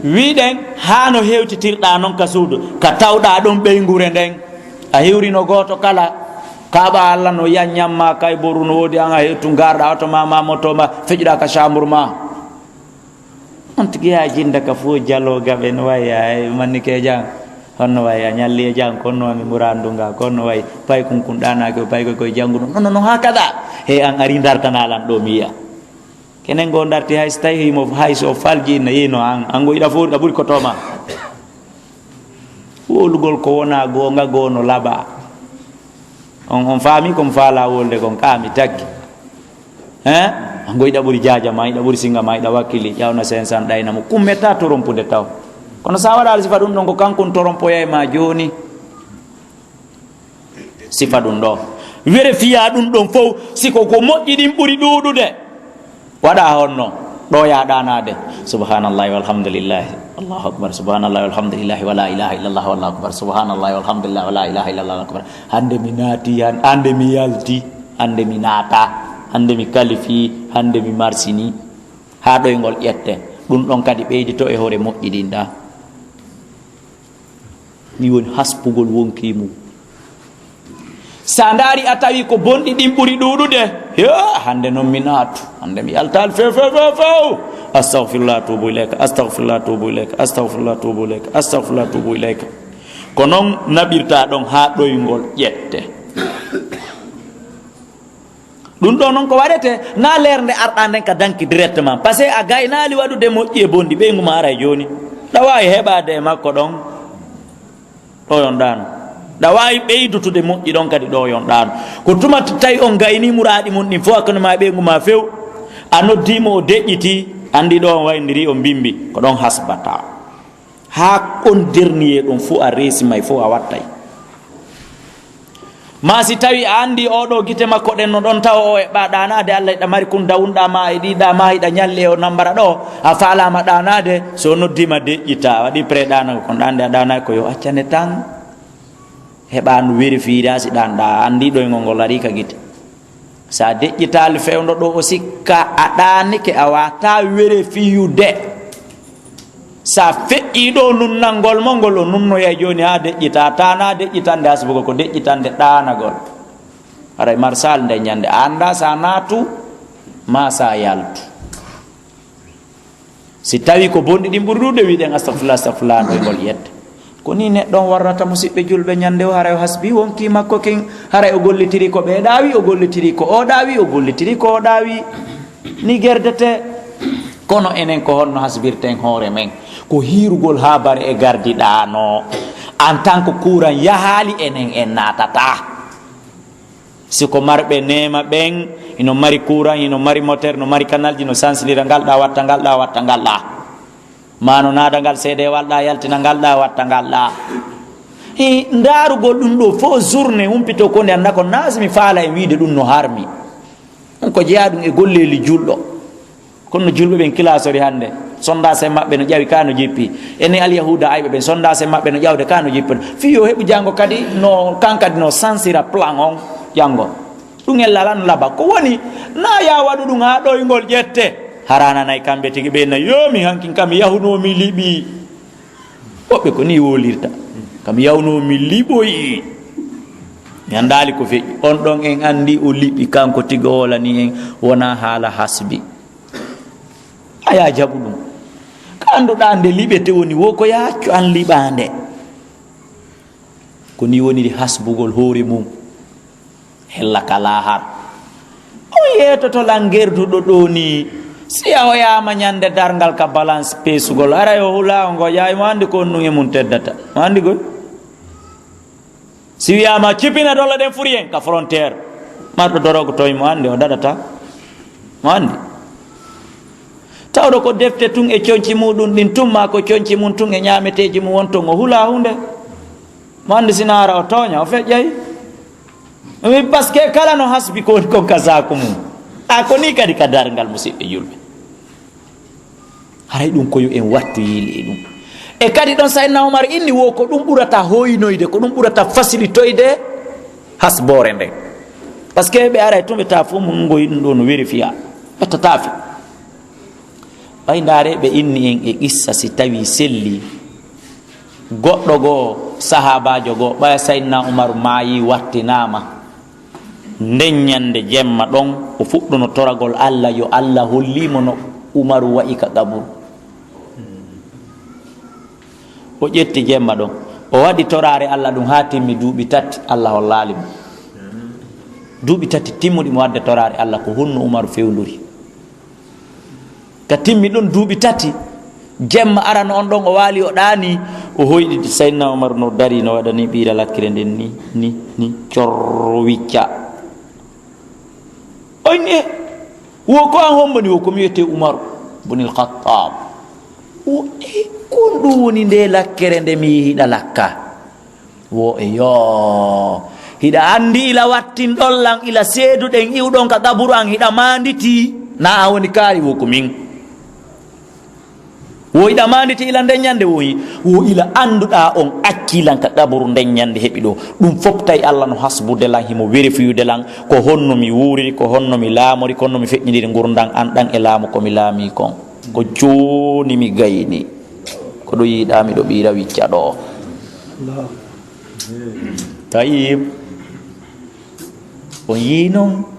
wiɗen ha no hewtitirɗa noon ka suudu ka tawɗa ɗon ɓeygure nden a hewrino goto kala kaɓa Allah no yanñamma kay boru no woodi an a hewtu garɗa auto ma motoma feƴuɗa ka chambre ma on tigi ha jinda ka fo jalogaɓe no wayi a mannike jang honno wayi a ñalli e jang konno mi murandunga konno wayi pay kunkun ɗanake pay koye jangguɗo non hakada he an ari dartanalan ɗo mi yiya kenen go darti hay so tawi himo hay so falji no yino an go yiɗa fof ɗa ɓuuri kotoma wolugol ko wona gonga gono laba on faami ko faala wolde kon kaami taggi ngoyɗa ɓuri jaaja ma yiɗa ɓuri singa ma yiɗa wakkili ƴawna 500 ɗaynamo kummetta torompude taw kono sa waɗa sifa ɗum ɗon ko kankon torompoya ma joni sifa ɗum ɗo were fiya ɗum ɗon fof siko ko moƴƴi ɗin ɓuri ɗuɗude waɗa honno ɗo yaɗanade subhanallahi walhamdulillahi allahu akbar subhanallahi walhamdulillahi wala ilaha illallah wallahu akbar subhanallahi walhamdulillahi wala ilaha illallah wallahu akbar hande mi naati hande mi yalti hande mi naata hande mi kalifi hande mi marsini ha ɗoygol ƴette ɗum ɗon kadi ɓeydito e hoore moƴƴiɗinɗa mi woni haspugol wonkimum sa ndaari a tawi ko bonɗi ɗin ɓuri ɗuɗude hande noon mi naatu hande mi yaltal few astaghfirullah tubu ilayka astaghfirullah tubu ilayka astaghfirullah tubu ilayka astaghfirullah tubu ilayka ko noon naɓirta ɗon ha ɗoygol ƴette ɗum ɗo noon ko waɗete na lerde arɗa nden ka danki directement par ce que a gaynali waɗude moƴƴi e bonɗi ɓeyguma ara e joni ɗa wawi heɓade e makko ɗon ɗo yon ɗano ɗa wawi ɓeydutude moƴƴi ɗon kadi ɗo yon ɗano ko tuma tawi on gayni muraɗi mum ɗin fof hakkude ma ɓeyguma few a noddimo o deƴƴiti andi ɗo on waydiri o bimbi ko ɗon hasbata ha on dernier ɗum fo a resimay fo a wattay ma si tawi a andi oɗo guite makko ɗen no ɗon taw o eɓɓa ɗanade Allah iɗa mari kun dawunɗama e ɗiɗa ma hiɗa ñalle o nambara ɗo a falama ɗanade so noddima deƴƴita waɗi pré ɗanago kon ɗande a ɗanaki ko yo accane tan heɓa no vérifier si ɗanɗa andi ɗoygol ngol ari ka guite sa deƴƴitali fewdo ɗo o sikka a ɗanike a wata vérifiyude sa feƴƴi ɗo nunnalngol mo ngol o nunnoya joni ha deƴƴita tana deƴƴitande hasbugo ko deƴƴitande ɗanagol aray marsal nde ñande anda sa naatu ma sa yaltu si tawi ko bonɗi ɗin ɓuri ɗuɗe wiɗen astahfirullah ɗoygol yette ko ni neɗɗon warrata musidɓe julɓe ñande o haray o hasbi wonki makko ken haray o gollitiri ko ɓe ɗawi o gollitiri ko o ɗawi o gollitiri ko o ɗawi ni gerdete kono enen ko honno hasbirten hoore men ko hirugol habare e gardiɗano en tant que courant yahali enen en natata siko marɓe nema ɓen ino mari courant ino mari moteur no mari canalji no sansilira ngalɗa watta ngalɗa watta ngalɗa mano nada ngal seede walɗa yaltina ngalɗa watta ngalɗa darugol ɗum ɗo fo journée humpito ko nde anda ko nasmi faala e wiide ɗum no harmi ɗum ko jeeya ɗum e golleli julɗo kono julɓe ɓen kilasori hande sondage maɓɓe no ƴawi ka no jippi ene alyahuda ayɓe ɓen sondage maɓɓe no ƴawde ka no jippi fiyo heɓu janggo kadi no kankadi no sansira plan on janggo ɗum en lalan laba ko woni na ya waɗu ɗum ha ɗoygol ƴette harananayi kamɓe tigi ɓenna yomi hankin kam yahunomi liɓi woɓɓe ko ni wolirta kam yawnomi liɓoyi mi andali ko feƴƴi on ɗon en andi o liɓi kanko tigi olani en wona haala hasbi aya jaɓu ɗum ka anduɗa nde liɓete woni wo ko yaccu an liɓande ko ni woniri hasbugol hoore mum hella kala har o yetoto langerduɗo ɗo ni si a hoyama ñande dargal ka balance pesugol ara yo hula o ngo yaay mo andi ko on ɗum e mum teddata mo andi goy si wiyama cipina dolla ɗen furi en ka frontiére marɗo dorogo toye mo andi o daɗata mo andi tawɗo ko defte tun e coñci muɗum ɗin tumma ko coñci mum tun e ñameteji mum wonton o hula hunde mo andi sina ara o tooña o feƴƴay mi par ce que kala no hasbi ko woni kon kasako mum a ko ni kadi ka dargal musidɓe julɓe haray ɗum koyo en wattu yiili e ɗum e kadi ɗon saydna oumar inni wo ko ɗum ɓurata hoynoyde ko ɗum ɓurata facilitoyde hasbore nden par ce que ɓe ara tun ɓe ta fof mum ngoyi ɗum ɗo no vérifiya ɓettatafi ɓay ndaare ɓe inni en e qissa si tawi selli goɗɗo goo sahabajo goo ɓaya saydna oumar maayi wattinama nden ñande jemma ɗon o fuɗɗono toragol Allah yo Allah hollimo no umaru wayi ka qaburu o ƴetti jemma ɗon o waɗi torare Allah ɗum ha timmi duuɓi tati Allah hollalimo duuɓi tati timmuɗi mo wadde torare Allah ko honno umaru fewnduri ka timmi ɗon duuɓi tati jemma arano on ɗon o waali o ɗaani o hoyɗi Sayyidina Umar no dari no waɗani ɓiira lakkire nden ni corro wicca oyne wo ko an hombani wo komi wiyete Umar bunil Khattab o kon ɗum woni nde lakkere nde mi yihiɗa lakka wo yo hiɗa andi ila wattin ɗollan ila seeduɗen iwɗon ka kaburu an hiɗa manditi na a woni kaari wo ko min wo iɗa manditi ila ndeññande woyi wo ila annduɗa on accilan ka kaburu ndeññande heɓi ɗo ɗum fof tawi Allah no hasbude lan himo vérifiyude lan ko honno mi wuuriri ko honno mi laamori ko honno mi feƴƴidiri gurdan an ɗan e laamu komi laami kon ko jooni mi gayni ko ɗo yiiɗa miɗo ɓiira wicca ɗo tayib on yii noon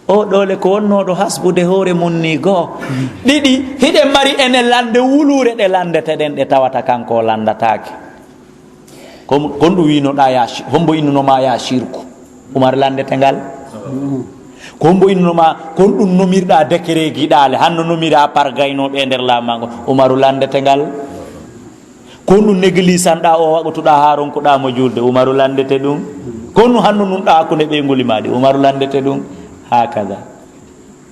o ɗole ko wonnoɗo hasbude hoore mum ni goo ɗiɗi hiɗen mari enen lande wulure ɗe landeteɗen ɗe tawata kanko landatake kon ɗum winoɗa hombo innunoma ya shirku Umar landete ngal ko hombo innunoma kon ɗum nomirɗa décret giɗale hanno nomira par gaynoɓe e nder laamango Umaru landete ngal kon ɗum néglisanɗa o waɓatuɗa ha ronkuɗamo julde Umaru landete ɗum kon ɗum hanno nunɗa hakkude ɓeygoli maɗi Umaru landete ɗum hakada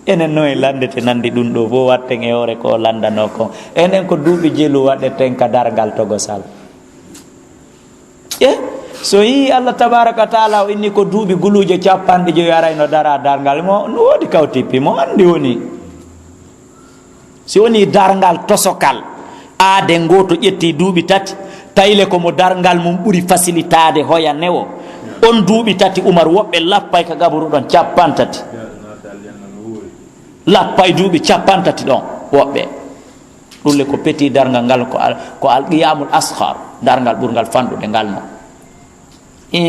enen noon e landete nandi ɗum ɗo fo watten e hoore ko landano ko enen ko duuɓi jelu waɗeten ka dargal togosal so yi Allah tabaraka wa taala o inni ko duuɓi guluje 50 arayno dara dargal mo no woodi kawtippi mo andi woni si woni dargal tosokal aade ngoto ƴetti duuɓi tati tayle komo dargal mum ɓuri facilitade hoya newo on duuɓi tati Umar woɓɓe lappay ka gaburu ɗon 50 lappay duuɓi 50 ɗon woɓɓe ɗulle ko peti dargal ngal ko alqiyamul ashar dargal ɓurgal fanɗude ngal no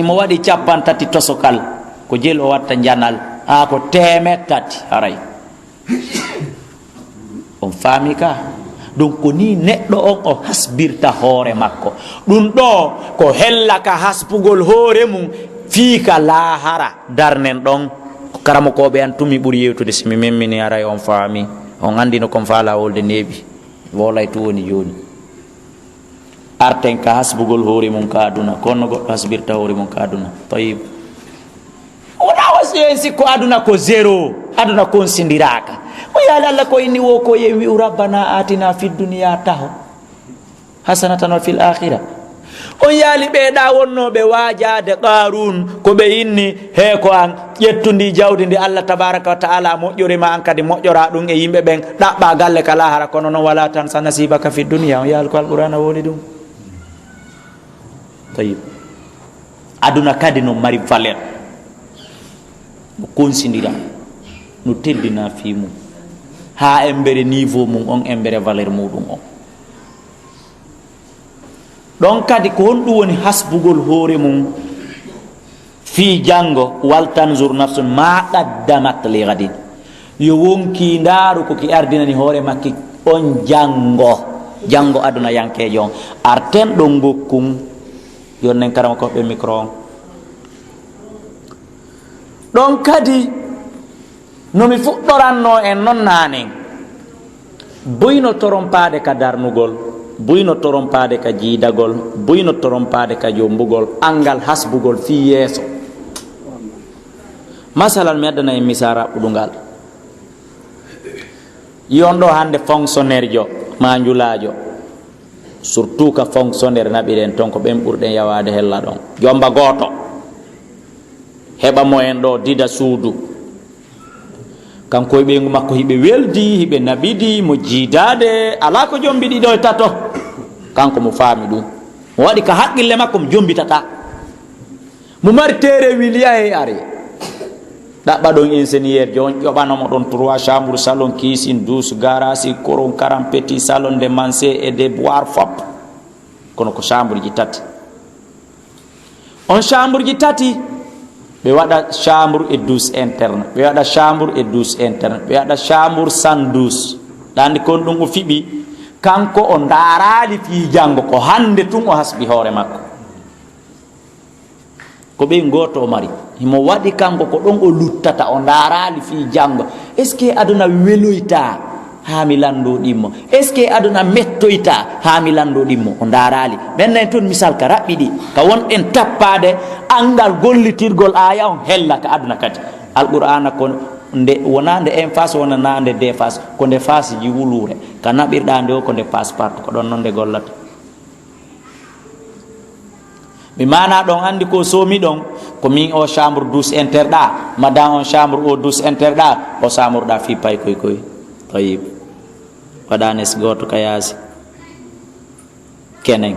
mo waɗi 50 tosokal ko jeel o watta janal ko 100 haray on faami ka donc ko ni neɗɗo on o hasbirta hoore makko ɗum ɗo ko hellaka haspugol hoore mum fiika laahara darnen ɗon karamokoɓe an tumi ɓuri yewtude simi memmini aray on faami on andino kon faala wolde neeɓi wolay to woni joni arten ka hasbugol hoore mum ka aduna kono goɗɗo hasbirta hoore mum ka aduna tayib wona wasiyen sikko aduna ko zéro aduna kon sindiraka o yaali Allah ko inni wo ko yen wi'u rabbana atina fi dunya taho hasanatan wa fil akhirah on yaali ɓeeɗa wonnoɓe waajade Qarun ko ɓe inni he ko an ƴettundi jawdi ndi Allah tabaraka wa taala moƴƴorima an kadi moƴƴora ɗum e yimɓe ɓen ɗaɓɓa galle ka lahara kono noon wala tan sa nasibaka fi dunya on yaali ko alqur'ana woni ɗum tayib aduna kadi no mari valeur no considira no teddina fi mum ha embere niveau mum on embere valeur muɗum on ɗon kadi ko honɗum woni hasbugol hoore mum fi janngo waltanzur nafsun ma qaddamat li gadin yo wonki ndaaru ko ki ardinani hoore makki on janngo aduna yankejo on arten ɗon gokkum yonnen karama koɓe micro on ɗon kadi nomi fuɗɗoranno en noon nanen boyno torompade ka darnugol boyno torompade ka jiidagol boyno torompade ka jombugol angal hasbugol fi yeeso masalan mi addana en misara ɓuɗungal yon ɗo hande fonctionnaire jo manjulajo surtout ka fonctionnaire naɓiɗen ton ko ɓen ɓurɗen yawade hella ɗon jomba goto heɓa mo en ɗo dida suudu kanko e ɓeygu makko hiɓe weldi hiɓe naɓidi mo jiidade ala ko jombiɗi ɗo e tato kanko mo faami ɗum mo waɗi ka haqqille makko mo jombitata mo mari tere wilia e ari ɗaɓɓa ɗon ingénieur jo on ƴoɓanomo ɗon 3 chambre salon cuisine 12 garage coron 40 petit salon de manger et de boire fop kono ko chambre ji tati on chambre ji tati ɓe waɗa chambre et douce interne ɓe waɗa chambre et douce interne ɓe waɗa chambre sans douce ɗandi kon ɗum o fiɓi kanko o ndaarali fi janngo ko hande tun o hasbi hoore makko ko ɓey goto o mari himo waɗi kanko ko ɗon o luttata o ndaarali fi janngo est ce que aduna weloyta ha mi landoɗinmo est ce que aduna mettoyta ha mi landoɗinmo o darali maintenant toon misal ka raɓɓiɗi ka wonɗen tappade angal gollitirgol aya on hella ka aduna kadi alqur'ana ko nde wona nde emphase wona na nde déphase ko nde face ji wulure ka naɓirɗa nde o ko nde passe partout ko ɗon noon nde gollata mi mana ɗon andi ko somi ɗon ko min o chambre douce interɗa madame on chambre o douce interɗa o chambre ɗa fi pay koy koy tayib waɗanes goto ka yaasi kenen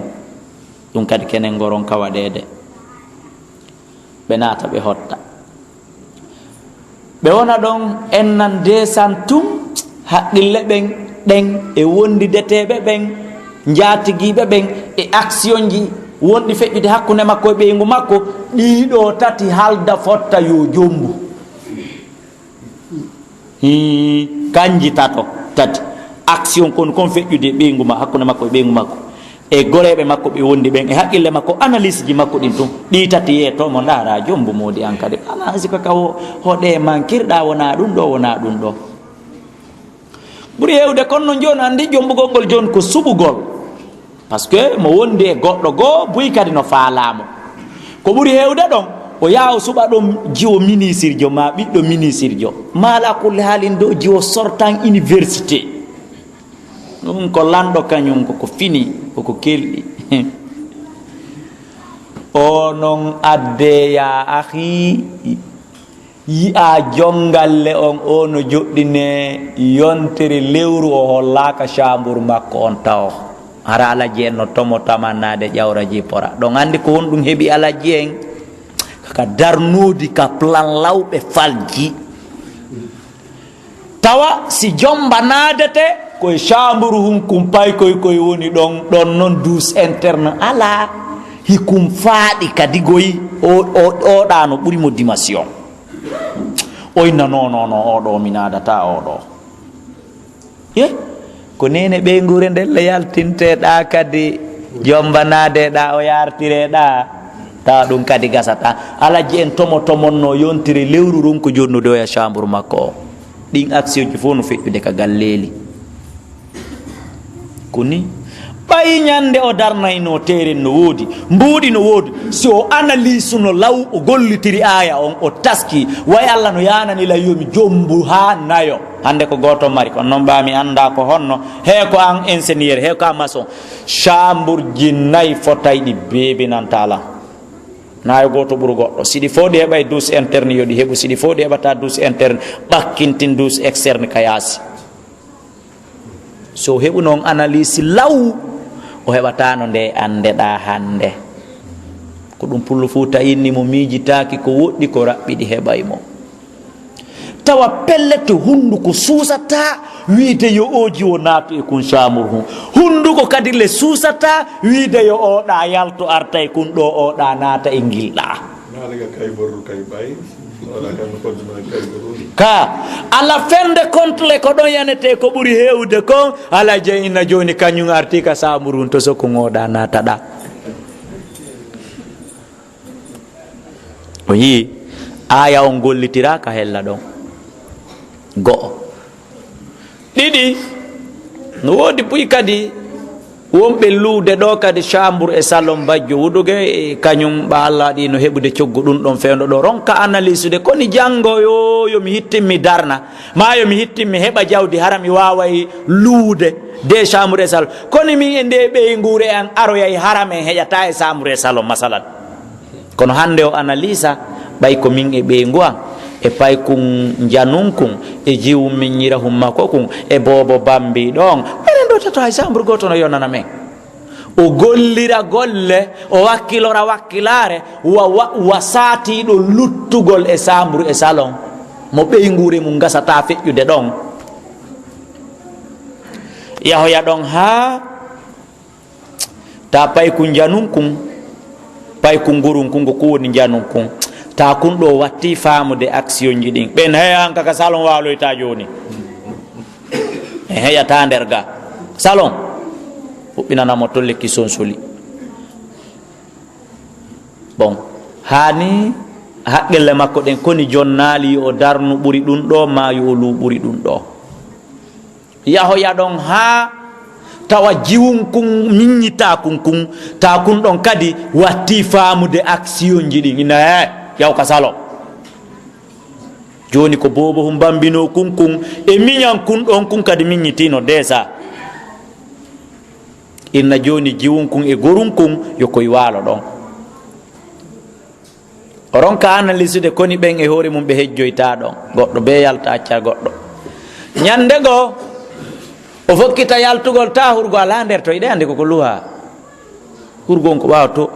ɗum kadi kenen goron ka waɗede ɓe naata ɓe hotta ɓe wona ɗon en nan desan tum haqqille ɓen ɗen e wondideteɓe ɓen jatiguiɓe ɓen e action ji wonɗi feƴƴude hakkude makko e ɓeygu makko ɗiɗo tati halda fotta yo jombu kanji tato tati action kon feƴƴude ɓeygu ma hakkude makko e ɓeygu makko e goreɓe makko ɓe wondi ɓen e haqqille makko analyse ji makko ɗin tun ɗi tati yeetomo ndaara jombu modi an kadi analyse kaka hoɗe mankirɗa wona ɗum ɗo wona ɗum ɗo ɓuuri hewde kono noon joni andi jombugol ngol joni ko suɓugol par ce que mo wondi e goɗɗo goo buy kadi no faalamo ko ɓuuri hewde ɗon o yaha o suɓa ɗum jiwo ministre ma ɓiɗɗo ministre mala kulle haalin ɗo jiwo sortan université ɗum ko lanɗo kañum koko fini koko kelɗi o noon adde ya ahi yi'a jongalle on o no joɗɗine yontere lewru o hollaka chambre makko on taw hara alaji en no tomo tamannade ƴawraji pora ɗon andi ko won ɗum heeɓi alaji en kaka darnodi ka plan lawɓe falji tawa si jomba nadete koye chambre hunkum pay koy woni ɗon noon douce interne ala hikum faaɗi kadi goyi oɗa no ɓuurimo dimension oyna non oɗo mi nadata oɗo ye ko nene ɓeygure ndelle yaltinteɗa kadi jombanadeɗa o yartireɗa tawa ɗum kadi gasata alaji en tomonno yontire lewru ron ko jonnude oya chambre makko o ɗin action ji fof no feƴƴude ka galleli koni ɓayi ñande o darnayno teren no woodi mbuuɗi no woodi si o analyse no law o gollitiri aya on o taski way allah no yanani la yomi jombu ha nayo hande ko goto mari on noon ɓami anda ko honno he ko an ingénieur he ko a maçon chambre ji nayyi fotay ɗi bebinantala nayo goto ɓuuro goɗɗo siɗi fo ɗi heɓay douce interne yo ɗi heɓu siɗi fo ɗi heɓata douce interne ɓakkintin douce externe ka yaasi so heɓu noon analyse law o heɓatano nde andeɗa hande ko ɗum pullo fuuta inni mo miijitaki ko woɗɗi ko raɓɓiɗi heɓaymo tawa pellete hunduko suusata wiide yo oji o naatu e kun chambre hu hunduko kadi le suusata wiide yo oɗa yalto arta e kun ɗo oɗa naata e gilɗa ka ala fende compte ko ɗon yanete ko ɓuuri hewde ko ala jeyina joni kañum arti ka chambre to soko ngoɗa nataɗa o yii aya on gollitira ka hella ɗon go'o ɗiɗi no woodi puy kadi wonɓe luude ɗo kadi chambre e salon bajjo wuɗuge e kañum ɓa allah ɗi no heɓude coggu ɗum ɗon fewdo ɗo ronka analyse de koni janggo yomi hittin mi darna ma yomi hittin mi heɓa jawdi hara mi waway luude de chambre e salon koni min e nde ɓeygure an aroyay haram en heƴata e chambre e salon masalan kono hande o analyse ɓay ko min e ɓeygu an e pay kun janun kun e jiwu min ñira hummakko kun e bobo bambi ɗon enen ɗo tato hay chambre goto no yonana men o gollira golle o wakkilora wakkilare wa saatiɗo luttugol e chambre e salon mo ɓeygure mum gasata feƴƴude ɗon yahoya ɗon ha ta pay kun janun kun pay kun gurun kun ko woni janun kun ta kun ɗo watti faamude action ji ɗin ɓen heyan kaka salon waloyta joni e heyata nder ga salon huɓɓinanamo to lekki sonsoli bon hani haqqille makko ɗen koni jonnaali yo darnu ɓuri ɗum ɗo ma yo lu ɓuri ɗum ɗo yahoya ɗon ha tawa jiwum kun miññita kun ta kun ɗon kadi watti faamude action ji ɗin ina yaw ka salo joni ko bobo hum bambino kun e miñan kun ɗon kun kadi miññitino desa inna joni jiwum kun e gorum kun yokoye waalo ɗon oron ka analysude koni ɓen e hoore mum ɓe hejjoyta ɗon goɗɗo be yalta acca goɗɗo ñande go o fokkita yaltugol ta hurgo ala nder to iɗe ande koko luha hurgon ko ɓawa to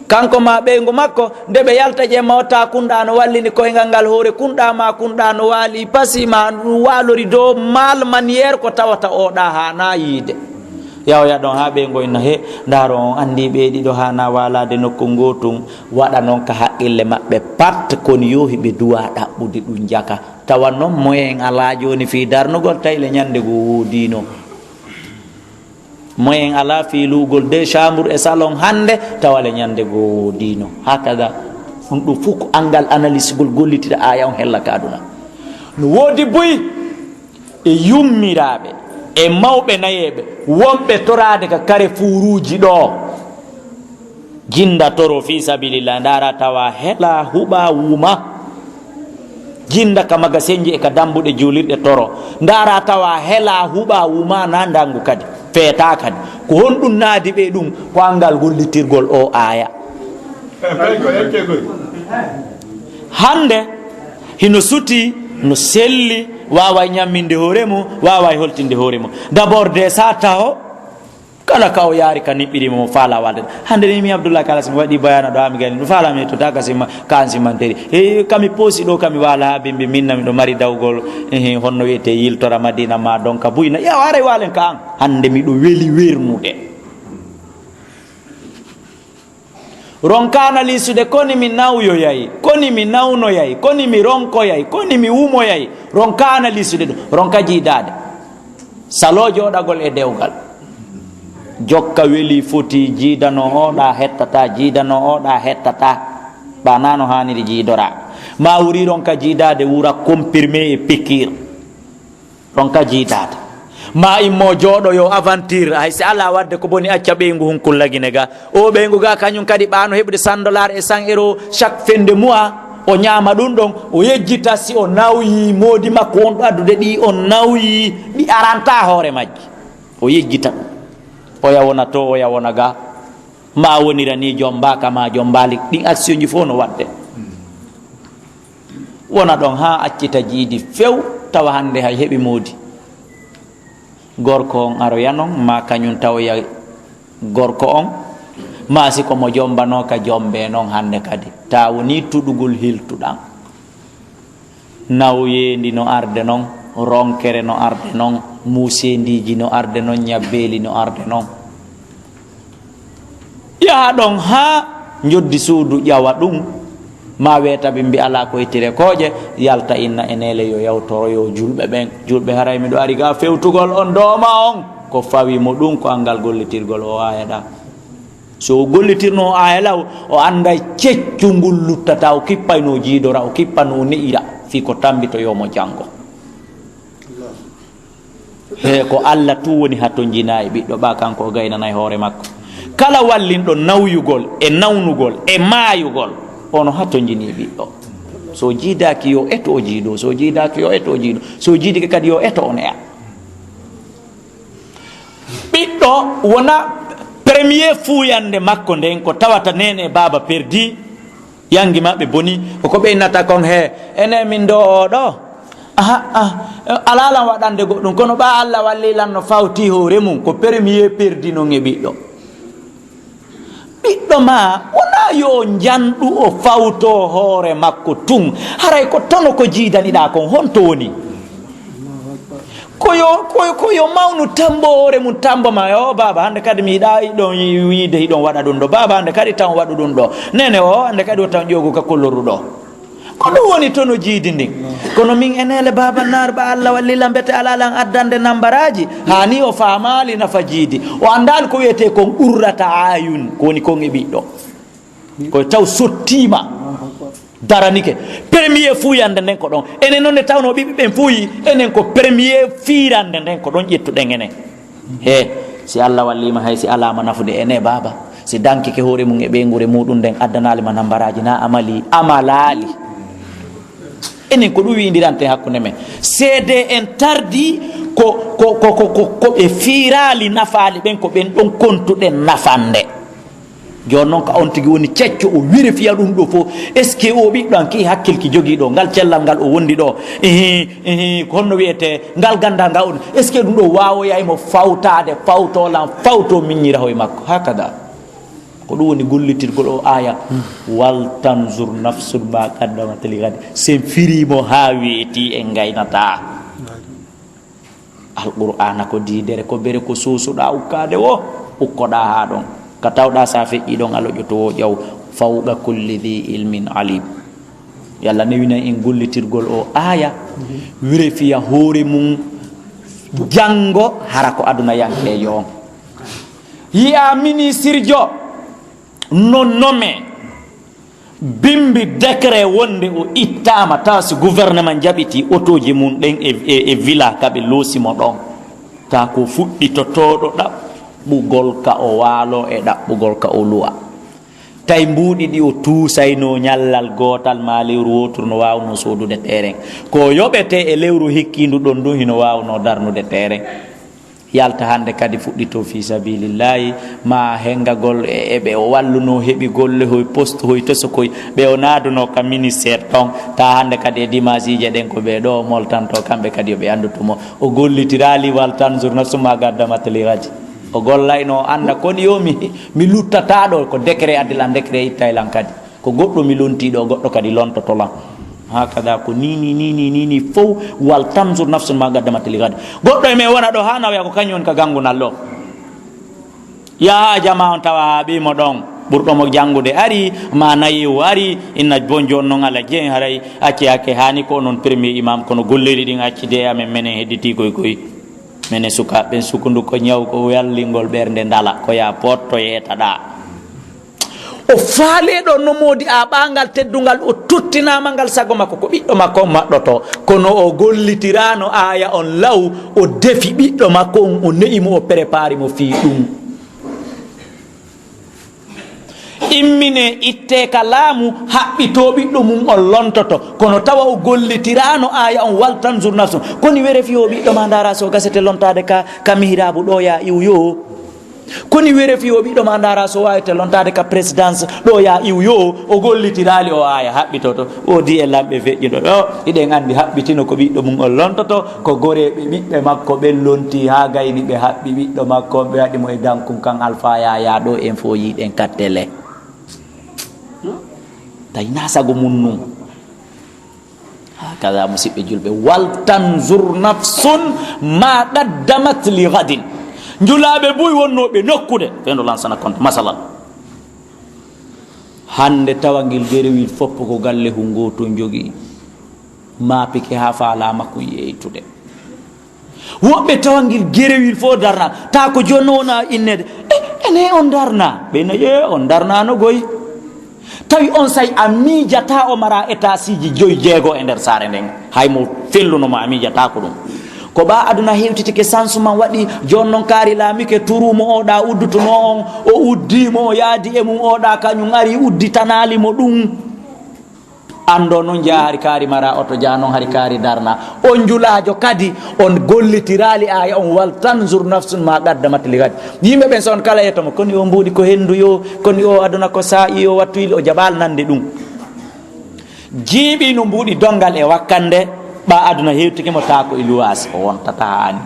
kanko ma ɓeygu makko nde ɓe yalta ƴemma o ta kunɗa no wallini koyngal ngal hoore kunɗa no waali pasima walori dow mal maniére ko tawata oɗa hana yiide yawya ɗon ha ɓeygo inna he ndaro on andi ɓe ɗiɗo hana walade nokku gotum waɗa noon ka haqqille maɓɓe pat koni yohi ɓe duwa ɗaɓɓude ɗum jaka tawa noon moyen ala joni fi darnugol tayle ñande go wodino moyen ala fi lugol de chambre e salon hande tawale ñande go wodino hakada ɗum ɗum fof ko angal analyse gol gollitita aya on hella ka aduna no wodi boyi e yummiraɓe e mawɓe nayeɓe wonɓe torade ka kare fuuruji ɗo jinda toro fi sabilillah ndara tawa hela huɓa wuma jinda ka magasenji e ka dambuɗe julirɗe toro ndara tawa hela huɓa wuma na ndangu kadi feeta kadi ko honɗum naadi ɓe ɗum ko angal gollitirgol o aya hande hino suti no selli wawa ñamminde hoore mum wawa holtinde hoore mum d'abord de sa taho kala ka o yaari ka niɓɓirima mo faala walde hande ni mi Abdoulaye Kala mi waɗi bayana ɗo ami gani no faalami to takasima kan simanteri e kami poosi ɗo kami waala ha bimbi minna miɗo mari dawgol honno wiyete yiltora madina ma donc buyna ƴew aray walen ka an hande miɗo weeli wernude ronkana lisude koni mi nawyoyayi koni mi nawnoyayi koni mi ronkoyayi koni mi wumoyayi ronkana lisude ɗum ronka jiidade salo joɗagol e dewgal jokka weeli foti jiidano oɗa hettata jiidano oɗa hettata ɓanano haniri jiidora ma wuri ronka jiidade wura comprimé e piqure ronka jiidade ma immo jooɗo yo aventure hay si ala wadde ko boni acca ɓeygu hunkullagine ga o ɓeygu ga kañum kadi ɓano heɓde $100 et 100 € chaque fin de mois o ñaama ɗum ɗon o yejjita si o nawyi moodi makko wonɗo addude ɗi o nawyi ɗi aranta hoore majji o yejjita ɗum o yawona to o yawona ga ma wonira ni joom mbaka ma joom mbaali ɗin action ji fof no wadde wona ɗon ha accita jiidi few tawa hande hay heɓi moodi gorko on aroya noon ma kañum tawoya gorko on ma siko mo jombano ka jombe noon hande kadi ta woni tuɗugol hiltuɗan nawyendi no arde noon ronkere no arde noon musendiji no arde noon ñabbeli no arde noon yaha ɗon ha joddi suudu ƴawa ɗum ma wetaɓe mbi ala koytire kooƴe yalta inna enele yo yawtoro yo julɓe ɓen julɓe haray miɗo ari ga fewtugol on dooma on ko fawimo ɗum ko angal gollitirgol o ayaɗa so gollitirno o aya law o anda ceccugol luttata o kippayno jiidora o kippano ne'ira fi ko tambito yomo janggo he ko Allah tu woni hatto jinayi ɓiɗɗo ɓa kanko o gaynanayi hoore makko kala wallinɗo nawyugol e nawnugol e maayugol ono hatto jini ɓiɗɗo so jiidaki yo eto o jiiɗo so jiidaki yo eto o jiiɗo so jiidike kadi yo eto o neya ɓiɗɗo wona premier fuuyande makko nden ko tawata nene baba perdi yangi maɓɓe boni koko ɓeynata kon he ene min do oɗo alalan waɗande goɗɗum kono ɓa Allah wallilan no fawti hoore mum ko premier perdi non e ɓiɗɗo ɓiɗɗo ma wona yo janɗu o fawto hoore makko tun haray ko tono ko jiidaniɗa kon honto woni koyo mawnu tambo hoore mum tambo ma o baba hande kadi mi yiɗa iɗon wiide hiɗon waɗa ɗum ɗo baba hande kadi tan waɗu ɗum ɗo nene o hande kadi o tan ƴogu ka kolloru ɗo ko ɗum woni tono jiidi ndin kono min enele baba narba Allah wallila mbete alalan addande nambaraji hani o famali nafa jiidi o andali ko wiyete kon ɓurrata ayun ko woni kon e ɓiɗɗo koye taw sottima daranike premier fuyande nden ko ɗon enen noon ne tawno ɓiɓɓe ɓen fuyi enen ko premier firande nden ko ɗon ƴettuɗen enen he si Allah wallima hay si alama nafude ene baba si dankike hoore mum e ɓeygure muɗum nden addanalima nambaraji na amali amalali enen ko ɗum windirante hakkunde men seede en tardi ko ɓe firali nafali ɓen ko ɓen ɗon kontuɗen nafande joni noon ka on tigi woni cecco o vérifiya ɗum ɗo fof est ce que o ɓiɗɗo an ki hakkilki jogui ɗo ngal cellal ngal o wondi ɗo honno wiyete ngal ganda nga on est ce que ɗum ɗo wawoyaymo fawtade fawtolan fawto miññira hoye makko hakada ko ɗum woni gollitirgol o aya wal tanzur nafsun ma qaddamat li gadi sen firimo ha weeti en gaynata alqur'ana ko didere ko bere ko sosuɗa ukkade o ukkoɗa ha ɗon ka tawɗa sa feƴƴi ɗon aloƴotowo ƴaw fawqa kulli dhi ilmin alim yalla newina en gollitirgol o aya vérifiya hoore mum janggo hara ko aduna yankejo on yiya ministre jo no nommé bimbi décret wonde o ittama taw si gouvernement jaɓiti autoji mum ɗen e villa kaɓe loosimo ɗon ta ko fuɗɗitotoɗo ɗaɓɓugol ka o waalo e ɗaɓɓugol ka o luwa tay mbuuɗi ɗi o tuusayno ñallal gootal ma lewru wotoru no wawno sodude terrain ko yoɓete e lewru hikkindu ɗon ɗum hino wawno darnude terrain yalta hande kadi fuɗɗito fi sabilillahi ma hengagol eɓe o walluno heeɓi golle hoye poste hoye toso koye ɓe o naaduno ka ministére ton ta hande kadi e dimanche ije ɗen ko ɓe ɗo moltanto kamɓe kadi yoɓe andutumo o gollitirali wal tanzur nafsuma gaddamatlihaji o gollayno anda kono yo mi luttataɗo ko décret addilan décret ittaylan kadi ko goɗɗo mi lontiɗo goɗɗo kadi lontotolan hakada ko nini fof wal tanzur nafsun ma gaddamat li gad goɗɗo e men wona ɗo ha nawoya ko kañum woni ka gangunal ɗo yaha jama on tawa haɓimo ɗon ɓurɗomo janngude ari ma nayi o ari inna bon joni noon ala jeen haray acci hakke hani ko noon premier imam kono golleri ɗin accide amen menen hedditi koy menen sukaɓeɓen sukundu ko ñaw ko wallingol ɓerde ndala ko ya potto yeetaɗa o faaleɗo no modi a ɓangal teddungal o tottinama ngal sago makko ko ɓiɗɗo makko on maɗɗoto kono o gollitirano aya on law o defi ɓiɗɗo makko on o ne'imo o prépari mo fi ɗum immine itte ka laamu haɓɓito ɓiɗɗo mum on lontoto kono tawa o gollitirano aya on wal tanzur nafsun koni werefi o ɓiɗɗo ma dara so gasete lontade ka mihirabu ɗo ya iw yo koni werefi o ɓiɗɗo ma dara so wawite lontade ka présidence ɗo ya iw yo o gollitirali o aya haɓɓitoto o di e lamɓe feƴƴiɗo ɗo iɗen andi haɓɓitino ko ɓiɗɗo mum on lontoto ko goreɓe ɓiɓɓe makko ɓen lonti ha gayni ɓe haɓɓi ɓiɗɗo makko ɓe waɗimo e dankun kan alpha yaya ɗo en fo yiɗen kattele tawi na sago mum num hakada musidɓe julɓe wal tanzur nafsun ma qaddamat li gadin njulaɓe buy wonnoɓe nokkude fendo lansana compte masalan hande tawangil derewil foppo ko galle hu goto jogui mapike ha faala makko yeytude woɓɓe tawangil gerewil fo darna ta ko joni wona innede ene on darna ɓena on darnano goy tawi on say a miijata o mara état siji 5 jeego e nder saare nden haymo fellunoma a miijata ko ɗum ko ɓa aduna hewtitike sansuma waɗi joni noon kaari laamike turumo oɗa uddutuno on o uddimo o yaadi e mum oɗa kañum ari udditanalimo ɗum ando noon jaa hari kaari mara oto jaa noon hari kaari darna on julajo kadi on gollitirali aya on wal tanzur nafsun ma qaddamat li gad yimɓe ɓen so on kala yettomo koni o mbuuɗi ko hendu yo koni o aduna ko sa'i o wattuyli o jaɓal nande ɗum jiiɓi no mbuuɗi dongal e wakkande ɓa aduna hewtikimo ta ko e luwas o wontata hani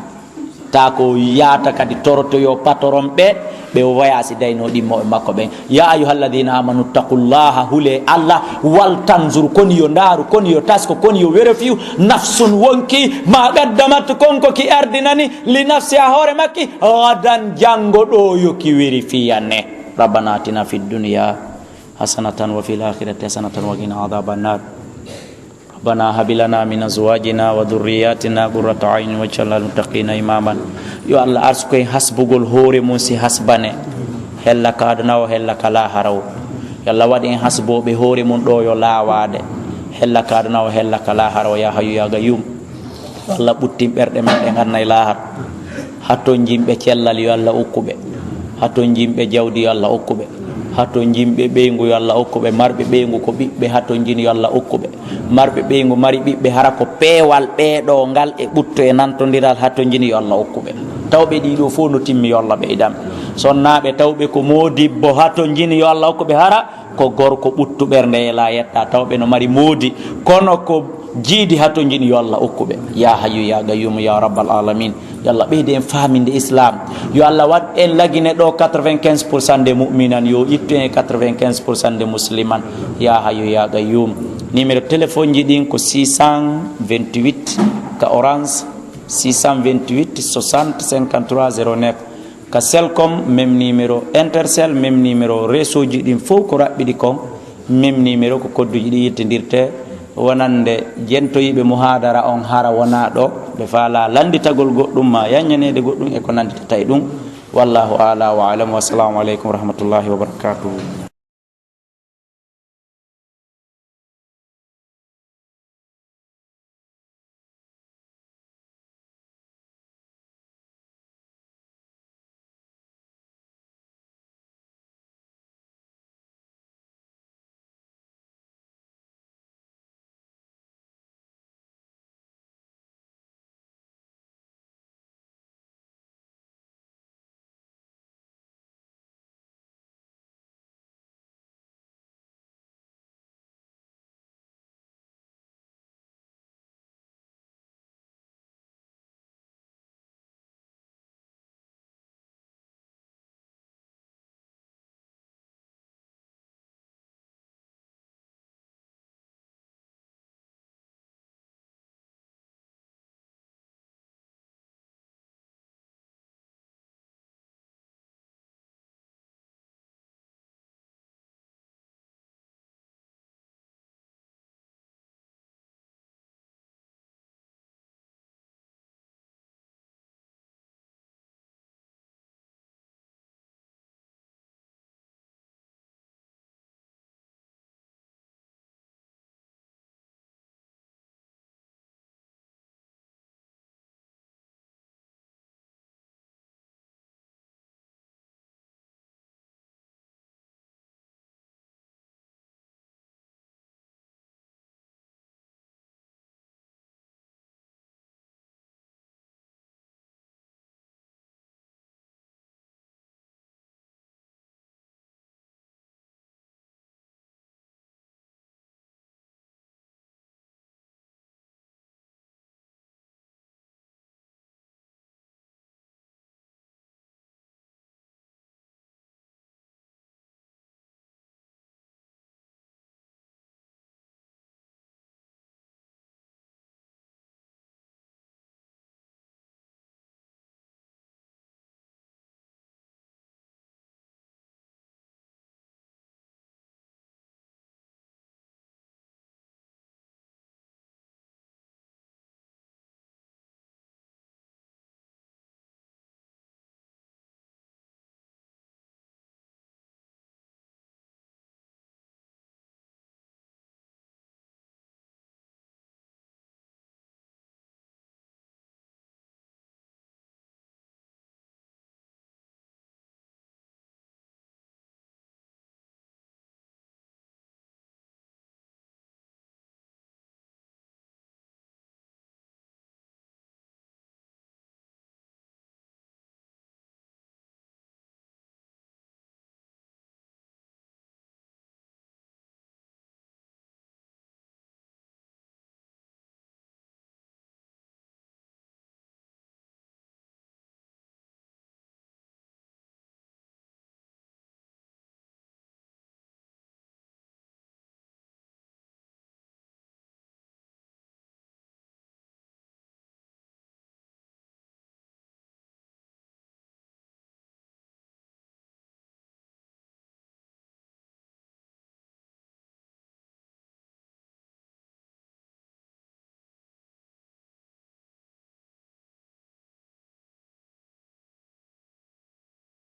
ta ko yaata kadi torotoyo patron ɓe wayasi dayno ɗimmo e makko ɓen ya ayuhalladina amanu taqullaha hule allah wal tanzur koni yo ndaaru koni yo tasko koni yo werefiu nafsun wonki ma qaddamat konko ki ardinani li nafsi a hoore makki gadan janggo ɗo yo ki werifiyanne rabbana atina fi dunya hasanatan wa fil akhirati hasanatan wa qina adhaban nar ربنا هب لنا من ازواجنا وذرياتنا قرة اعين واجعلنا للمتقين اماما يو الله ارسكو حسبغول هوري موسي حسبانه هلا كادنا وهلا كلا هراو yalla waɗi en hasboɓe hoore mum ɗo yo laawade hella ka aduna o hella ka lahara o ya hayu ya gayum yo allah ɓuttin ɓerɗe men ɗe ganna e lahara hatton jimɓe cellal yo allah okkuɓe hatton jimɓe jawdi yo allah okkuɓe hatton jimɓe ɓeygu yo allah okkuɓe marɓe ɓeygu ko ɓiɓɓe hatton jini yo allah okkuɓe marɓe ɓeygu mari ɓiɓɓe hara ko peewal ɓeeɗo ngal e ɓutto e nantodiral hatton jini yo allah okkuɓe tawɓe ɗiɗo fof no timmi yo allah ɓeydanɓe sonnaɓe tawɓe ko modibbo hatton jini yo allah okkuɓe hara ko gorko ɓuttu ɓernde e la yetta tawɓe no mari moodi kono ko jiidi hatton jini yo allah okkuɓe ya hayyu ya gayyumu ya rabbal alamin yo allah ɓeyde en faminde islam yo allah wat en lagine ɗo 95% de mu'minan yo ittu en 95% de musliman ya hayyu ya gayyum numéro téléphone ji ɗin ko 628 ka orange 628 60 53 09 ka selcom même numéro intercell même numéro réseau ji ɗin fof ko raɓɓiɗi kon même numéro ko kodduji ɗi yettodirte wonande jentoyiɓe muhadara on hara wona ɗo ɓe faala landitagol goɗɗum ma yañanede goɗɗum e ko nanditata e ɗum wallahu ala wa alam wa assalamu aleykum wa rahmatullahi wa barakatuhu